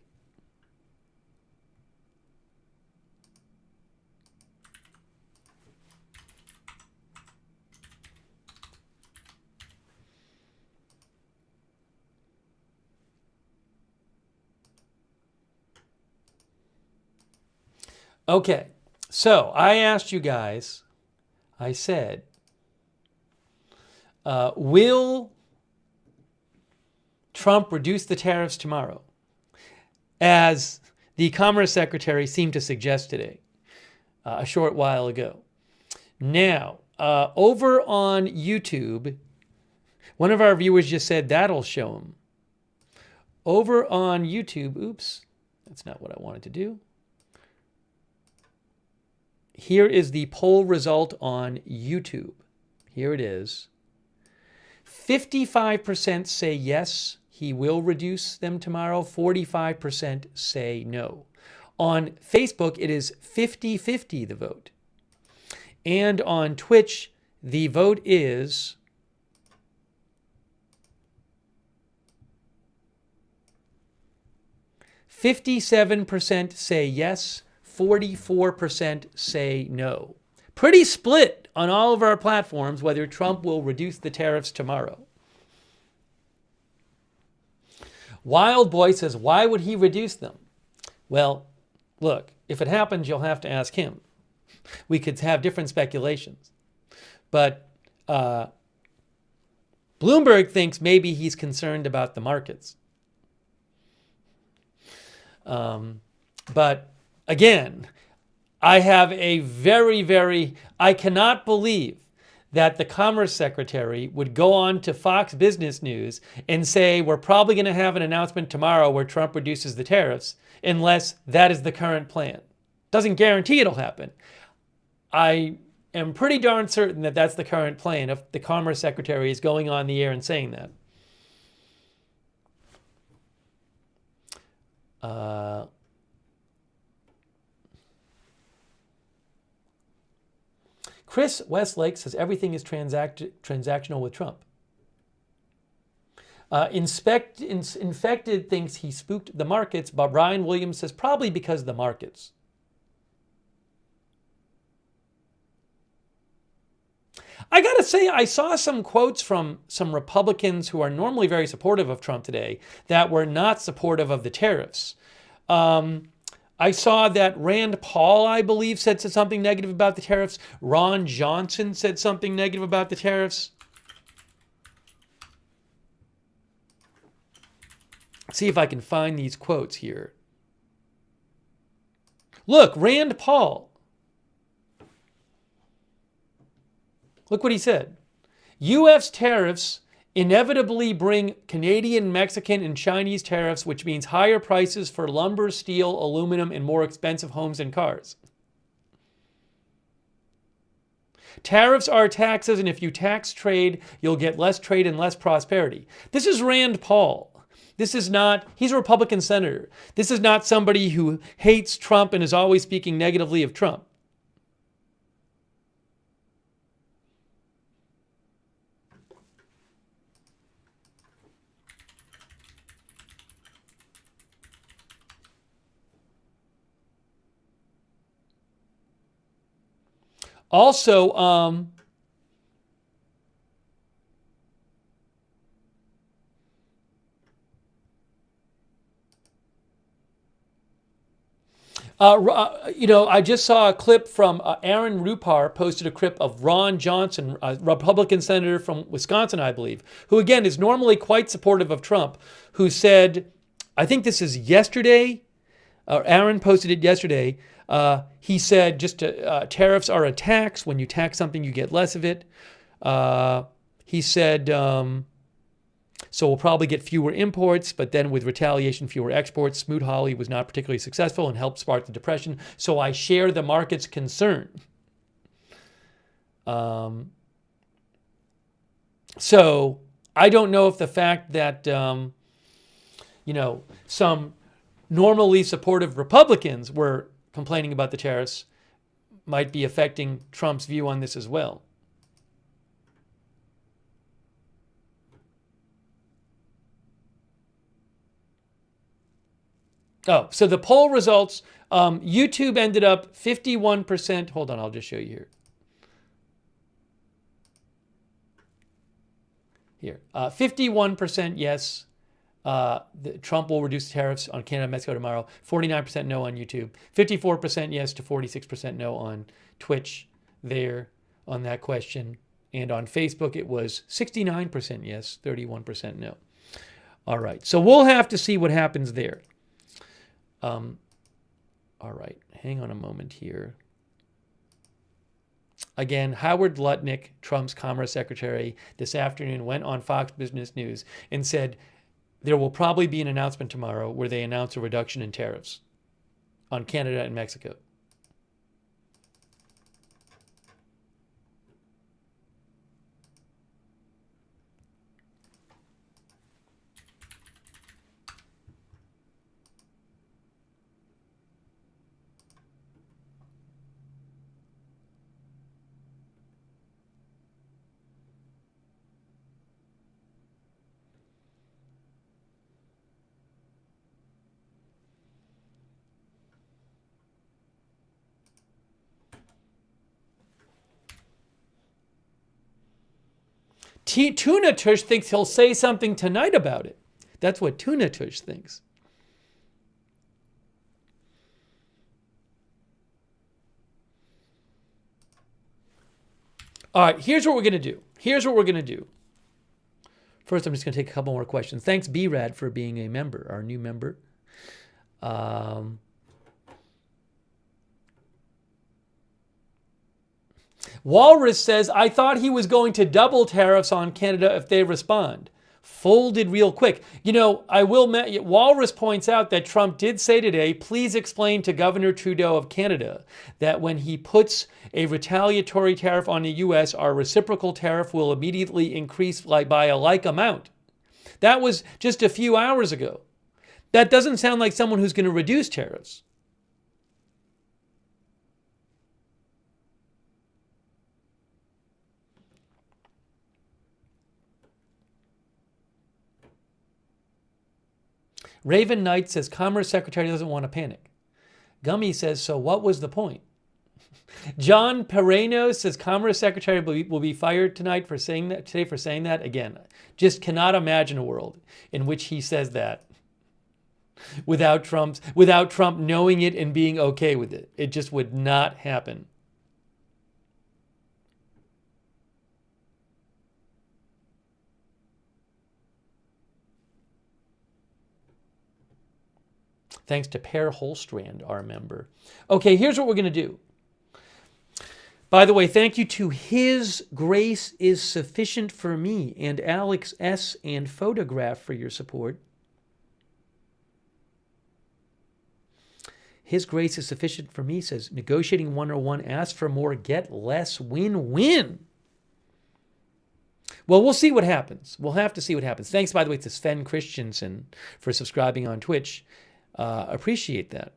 Okay, so I asked you guys, I said, will Trump reduce the tariffs tomorrow? As the Commerce Secretary seemed to suggest today, a short while ago. Now, over on YouTube, one of our viewers just said that'll show him. Over on YouTube, oops, that's not what I wanted to do. Here is the poll result on YouTube. Here it is. 55% say yes, he will reduce them tomorrow. 45% say no. On Facebook, it is 50-50 the vote. And on Twitch, the vote is 57% say yes, 44% say no. Pretty split on all of our platforms whether Trump will reduce the tariffs tomorrow. Wild Boy says, why would he reduce them? Well, look, if it happens, you'll have to ask him. We could have different speculations. But Bloomberg thinks maybe he's concerned about the markets. But again, I have a I cannot believe that the Commerce Secretary would go on to Fox Business News and say, we're probably going to have an announcement tomorrow where Trump reduces the tariffs, unless that is the current plan. Doesn't guarantee it'll happen. I am pretty darn certain that that's the current plan if the Commerce Secretary is going on the air and saying that. Chris Westlake says everything is transactional with Trump. Infected thinks he spooked the markets, but Brian Williams says probably because of the markets. I got to say, I saw some quotes from some Republicans who are normally very supportive of Trump today that were not supportive of the tariffs. I saw that Rand Paul, I believe, said something negative about the tariffs. Ron Johnson said something negative about the tariffs. See if I can find these quotes here. Look, Rand Paul. Look what he said. U.S. tariffs inevitably bring Canadian, Mexican, and Chinese tariffs, which means higher prices for lumber, steel, aluminum, and more expensive homes and cars. Tariffs are taxes, and if you tax trade, you'll get less trade and less prosperity. This is Rand Paul. This is not, he's a Republican senator. This is not somebody who hates Trump and is always speaking negatively of Trump. Also, I just saw a clip from Aaron Rupar posted a clip of Ron Johnson, a Republican senator from Wisconsin, I believe, who again is normally quite supportive of Trump, who said, I think this is yesterday, Aaron posted it yesterday. He said tariffs are a tax. When you tax something, you get less of it. He said, so we'll probably get fewer imports, but then with retaliation, fewer exports. Smoot-Hawley was not particularly successful and helped spark the Depression. So I share the market's concern. So I don't know if the fact that, some normally supportive Republicans were complaining about the tariffs might be affecting Trump's view on this as well. Oh, so the poll results, YouTube ended up 51%. Hold on, I'll just show you here. Here, 51% yes. Trump will reduce tariffs on Canada and Mexico tomorrow. 49% no on YouTube. 54% yes to 46% no on Twitch there on that question. And on Facebook, it was 69% yes, 31% no. All right, so we'll have to see what happens there. All right, hang on a moment here. Again, Howard Lutnick, Trump's Commerce Secretary, this afternoon went on Fox Business News and said there will probably be an announcement tomorrow where they announce a reduction in tariffs on Canada and Mexico. Tuna Tush thinks he'll say something tonight about it. That's what Tuna Tush thinks. All right, here's what we're going to do. First, I'm just going to take a couple more questions. Thanks, B-Rad, for being a member, our new member. Walrus says, I thought he was going to double tariffs on Canada if they respond. Folded real quick. Walrus points out that Trump did say today, please explain to Governor Trudeau of Canada that when he puts a retaliatory tariff on the U.S., our reciprocal tariff will immediately increase by a like amount. That was just a few hours ago. That doesn't sound like someone who's going to reduce tariffs. Raven Knight says Commerce Secretary doesn't want to panic. Gummy says, so what was the point? John Pereno says Commerce Secretary will be fired today for saying that. Again, just cannot imagine a world in which he says that without Trump knowing it and being okay with it. It just would not happen. Thanks to Per Holstrand, our member. Okay, here's what we're going to do. By the way, thank you to His Grace is Sufficient for Me and Alex S. and Photograph for your support. His Grace is Sufficient for Me says, Negotiating 101, ask for more, get less, win-win. Well, we'll see what happens. We'll have to see what happens. Thanks, by the way, to Sven Christensen for subscribing on Twitch. Appreciate that.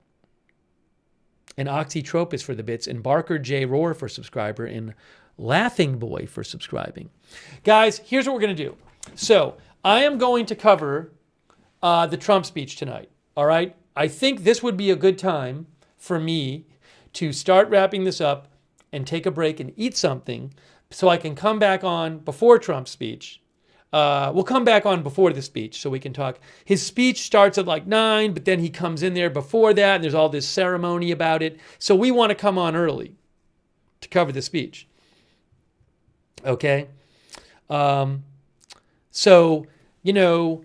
And Oxytropis for the bits, and Barker J. Roar for subscriber, and Laughing Boy for subscribing. Guys, here's what we're going to do. So I am going to cover the Trump speech tonight. All right? I think this would be a good time for me to start wrapping this up and take a break and eat something so I can come back on before Trump's speech. We'll come back on before the speech so we can talk. His speech starts at like 9, but then he comes in there before that, and there's all this ceremony about it. So we want to come on early to cover the speech. Okay? So, you know,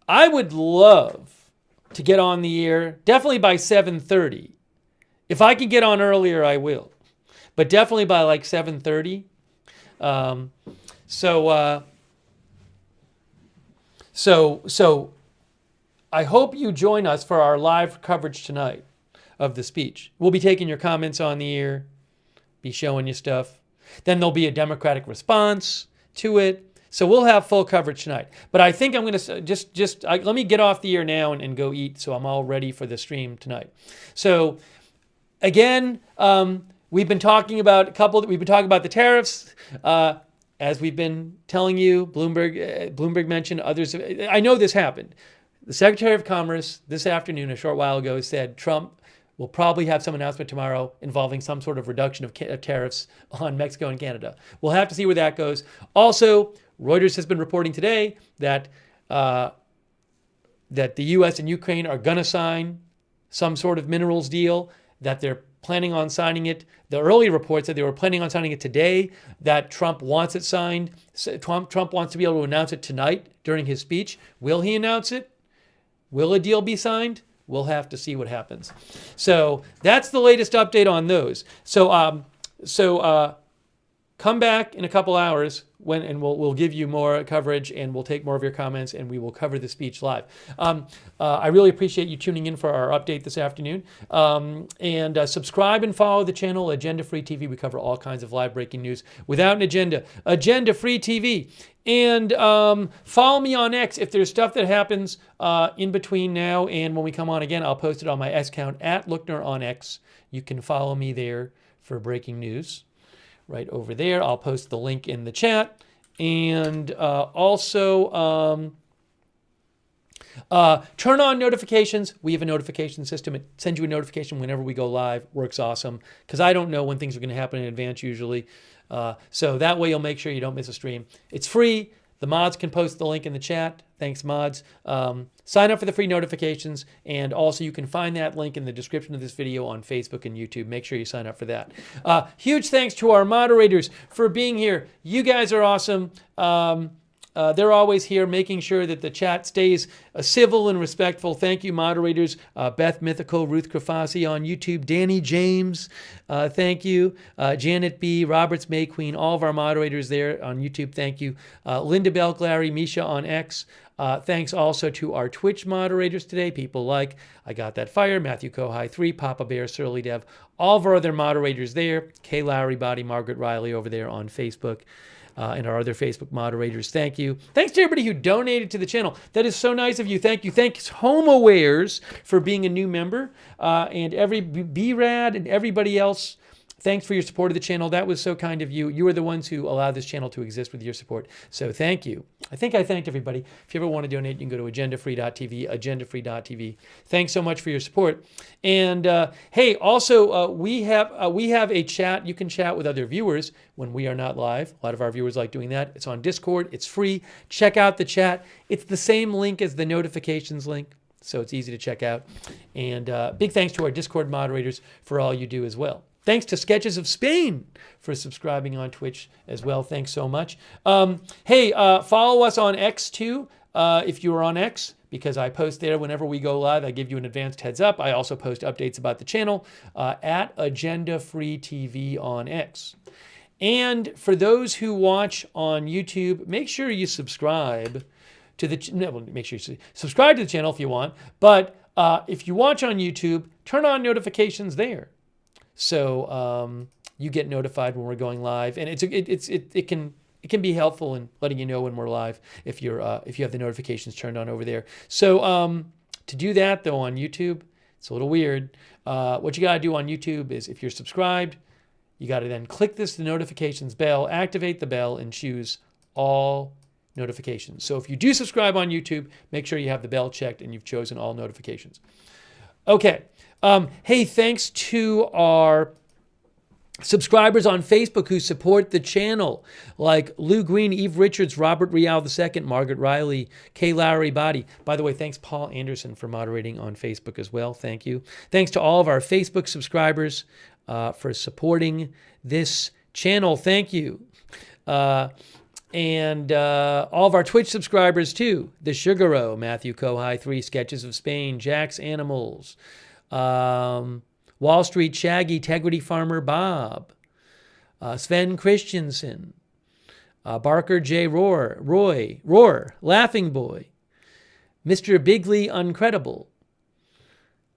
I would love to get on the air, definitely by 7:30. If I can get on earlier, I will. But definitely by like 7:30. So I hope you join us for our live coverage tonight of the speech. We'll be taking your comments on the air, be showing you stuff. Then there'll be a Democratic response to it. So we'll have full coverage tonight. But I think I'm going to let me get off the air now and go eat so I'm all ready for the stream tonight. So again, we've been talking about the tariffs. As we've been telling you, Bloomberg mentioned others. I know this happened. The Secretary of Commerce this afternoon, a short while ago, said Trump will probably have some announcement tomorrow involving some sort of reduction of tariffs on Mexico and Canada. We'll have to see where that goes. Also, Reuters has been reporting today that the U.S. and Ukraine are going to sign some sort of minerals deal, that they're planning on signing it. The early reports said they were planning on signing it today, that Trump wants it signed. Trump wants to be able to announce it tonight during his speech. Will he announce it? Will a deal be signed? We'll have to see what happens. So that's the latest update on those. So come back in a couple hours and we'll give you more coverage, and we'll take more of your comments, and we will cover the speech live. I really appreciate you tuning in for our update this afternoon. And subscribe and follow the channel, Agenda Free TV. We cover all kinds of live breaking news without an agenda. Agenda Free TV. And follow me on X. If there's stuff that happens in between now and when we come on again, I'll post it on my X account at Lookner on X. You can follow me there for breaking news. Right over there. I'll post the link in the chat. And also turn on notifications. We have a notification system. It sends you a notification whenever we go live. Works awesome. Because I don't know when things are going to happen in advance usually. So that way you'll make sure you don't miss a stream. It's free. The mods can post the link in the chat. Thanks, mods. Sign up for the free notifications, and also you can find that link in the description of this video on Facebook and YouTube. Make sure you sign up for that. Huge thanks to our moderators for being here. You guys are awesome. They're always here making sure that the chat stays civil and respectful. Thank you, moderators. Beth Mythical, Ruth Krafasi on YouTube, Danny James, thank you. Janet B, Roberts May Queen, all of our moderators there on YouTube, thank you. Linda Belglary, Misha on X. Thanks also to our Twitch moderators today, people like I Got That Fire, Matthew Kohai 3, Papa Bear, Surly Dev, all of our other moderators there, Kay Lowry Body, Margaret Riley over there on Facebook. And our other Facebook moderators. Thank you. Thanks to everybody who donated to the channel. That is so nice of you. Thank you. Thanks HomeAwares for being a new member. And every B-Rad and everybody else. thanks for your support of the channel. That was so kind of you. You are the ones who allowed this channel to exist with your support. So thank you. I think I thanked everybody. If you ever want to donate, you can go to agendafree.tv, agendafree.tv. Thanks so much for your support. And hey, also, we have a chat. You can chat with other viewers when we are not live. A lot of our viewers like doing that. It's on Discord. It's free. Check out the chat. It's the same link as the notifications link, so it's easy to check out. And big thanks to our Discord moderators for all you do as well. Thanks to Sketches of Spain for subscribing on Twitch as well. Thanks so much. Hey, follow us on X too, if you are on X, because I post there whenever we go live. I give you an advanced heads up. I also post updates about the channel at Agenda Free TV on X. And for those who watch on YouTube, make sure you subscribe to the make sure you subscribe to the channel if you want. But if you watch on YouTube, turn on notifications there, so you get notified when we're going live. And it can be helpful in letting you know when we're live if you have the notifications turned on over there. So to do that though on YouTube, it's a little weird. What you got to do on YouTube is, if you're subscribed, you got to then click the notifications bell, activate the bell, and choose all notifications. So if you do subscribe on YouTube, make sure you have the bell checked and you've chosen all notifications. Okay. Hey, thanks to our subscribers on Facebook who support the channel, like Lou Green, Eve Richards, Robert Rial II, Margaret Riley, Kay Lowry Body. By the way, thanks Paul Anderson for moderating on Facebook as well. Thank you. Thanks to all of our Facebook subscribers for supporting this channel. Thank you. And all of our Twitch subscribers too. The Sugaro, Matthew Kohai 3, Sketches of Spain, Jack's Animals, Wall Street Shaggy, Tegrity Farmer Bob, Sven Christensen, Barker J. Roar, Laughing Boy, Mr. Bigley Uncredible.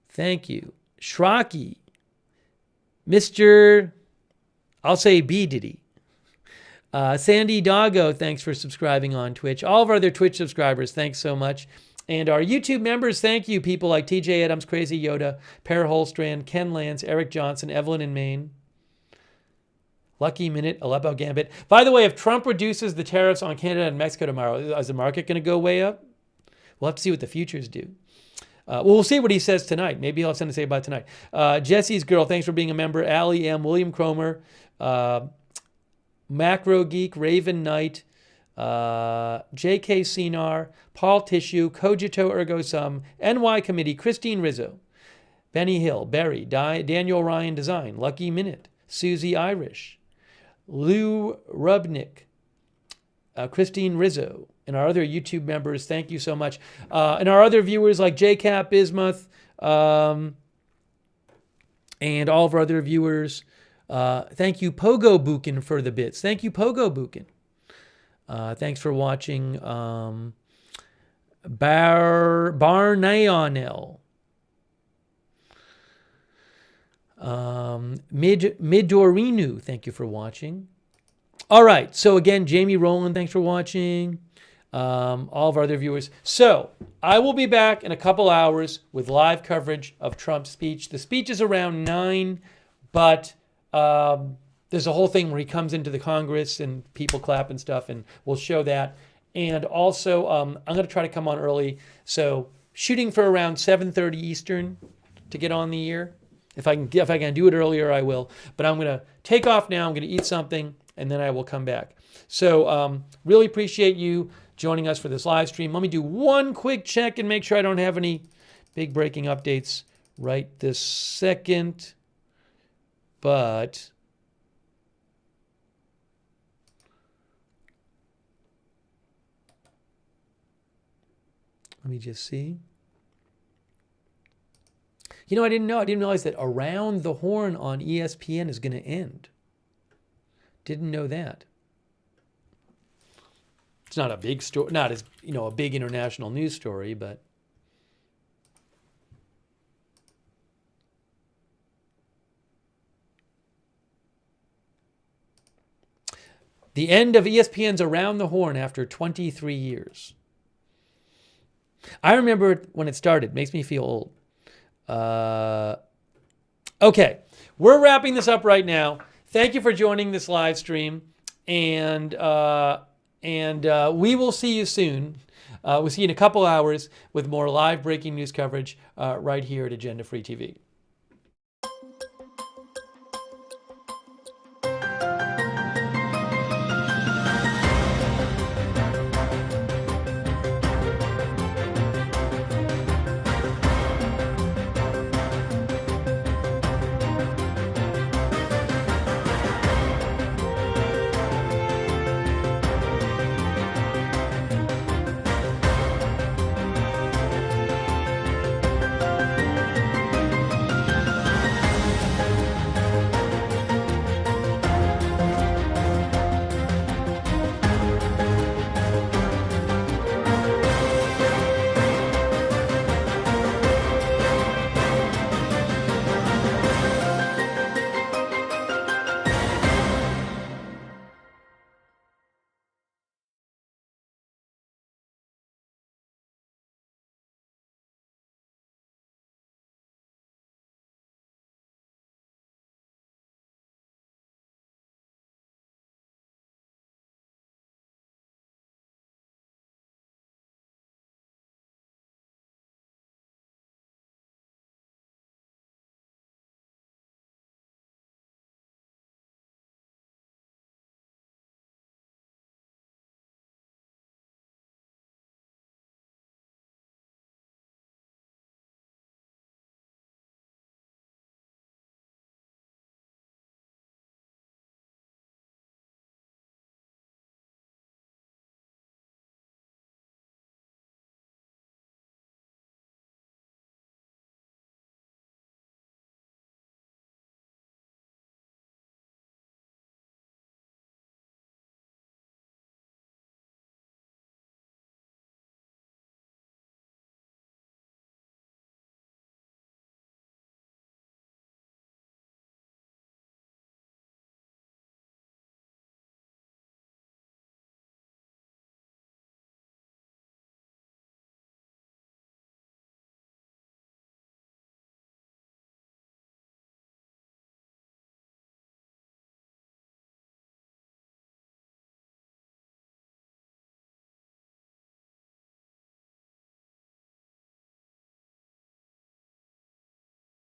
Thank you. Shrocky, Mr. I'll say B. Diddy. Sandy Doggo, thanks for subscribing on Twitch. All of our other Twitch subscribers, thanks so much. And our YouTube members, thank you. People like TJ Adams, Crazy Yoda, Per Holstrand, Ken Lance, Eric Johnson, Evelyn in Maine, Lucky Minute, Aleppo Gambit. By the way, if Trump reduces the tariffs on Canada and Mexico tomorrow, is the market going to go way up? We'll have to see what the futures do. Well, we'll see what he says tonight. Maybe he'll have something to say about it tonight. Jesse's Girl, thanks for being a member. Allie M., William Cromer, Macro Geek, Raven Knight, J.K. Cinar, Paul Tissue, Cogito Ergo Sum, NY Committee, Christine Rizzo, Benny Hill, Barry, Daniel Ryan Design, Lucky Minute, Susie Irish, Lou Rubnick, Christine Rizzo, and our other YouTube members, thank you so much. And our other viewers like JCap, Bismuth, and all of our other viewers. Thank you, Pogo Bukin, for the bits. Thank you, Pogo Bukin. Thanks for watching. Barnayanel. Midorinu, thank you for watching. All right, so again, Jamie Rowland, thanks for watching. All of our other viewers. So I will be back in a couple hours with live coverage of Trump's speech. The speech is around 9, but there's a whole thing where he comes into the Congress and people clap and stuff, and we'll show that. And also, I'm going to try to come on early, so shooting for around 7:30 Eastern to get on the air. If I can do it earlier, I will. But I'm going to take off now. I'm going to eat something, and then I will come back. So really appreciate you joining us for this live stream. Let me do one quick check and make sure I don't have any big breaking updates right this second. But let me just see. You know, I didn't realize that Around the Horn on ESPN is going to end. Didn't know that. It's not a big story, not as, a big international news story, but the end of ESPN's Around the Horn after 23 years. I remember when it started. Makes me feel old. Okay. we're wrapping this up right now. Thank you for joining this live stream, and we will see you soon. We'll see you in a couple hours with more live breaking news coverage right here at Agenda Free TV.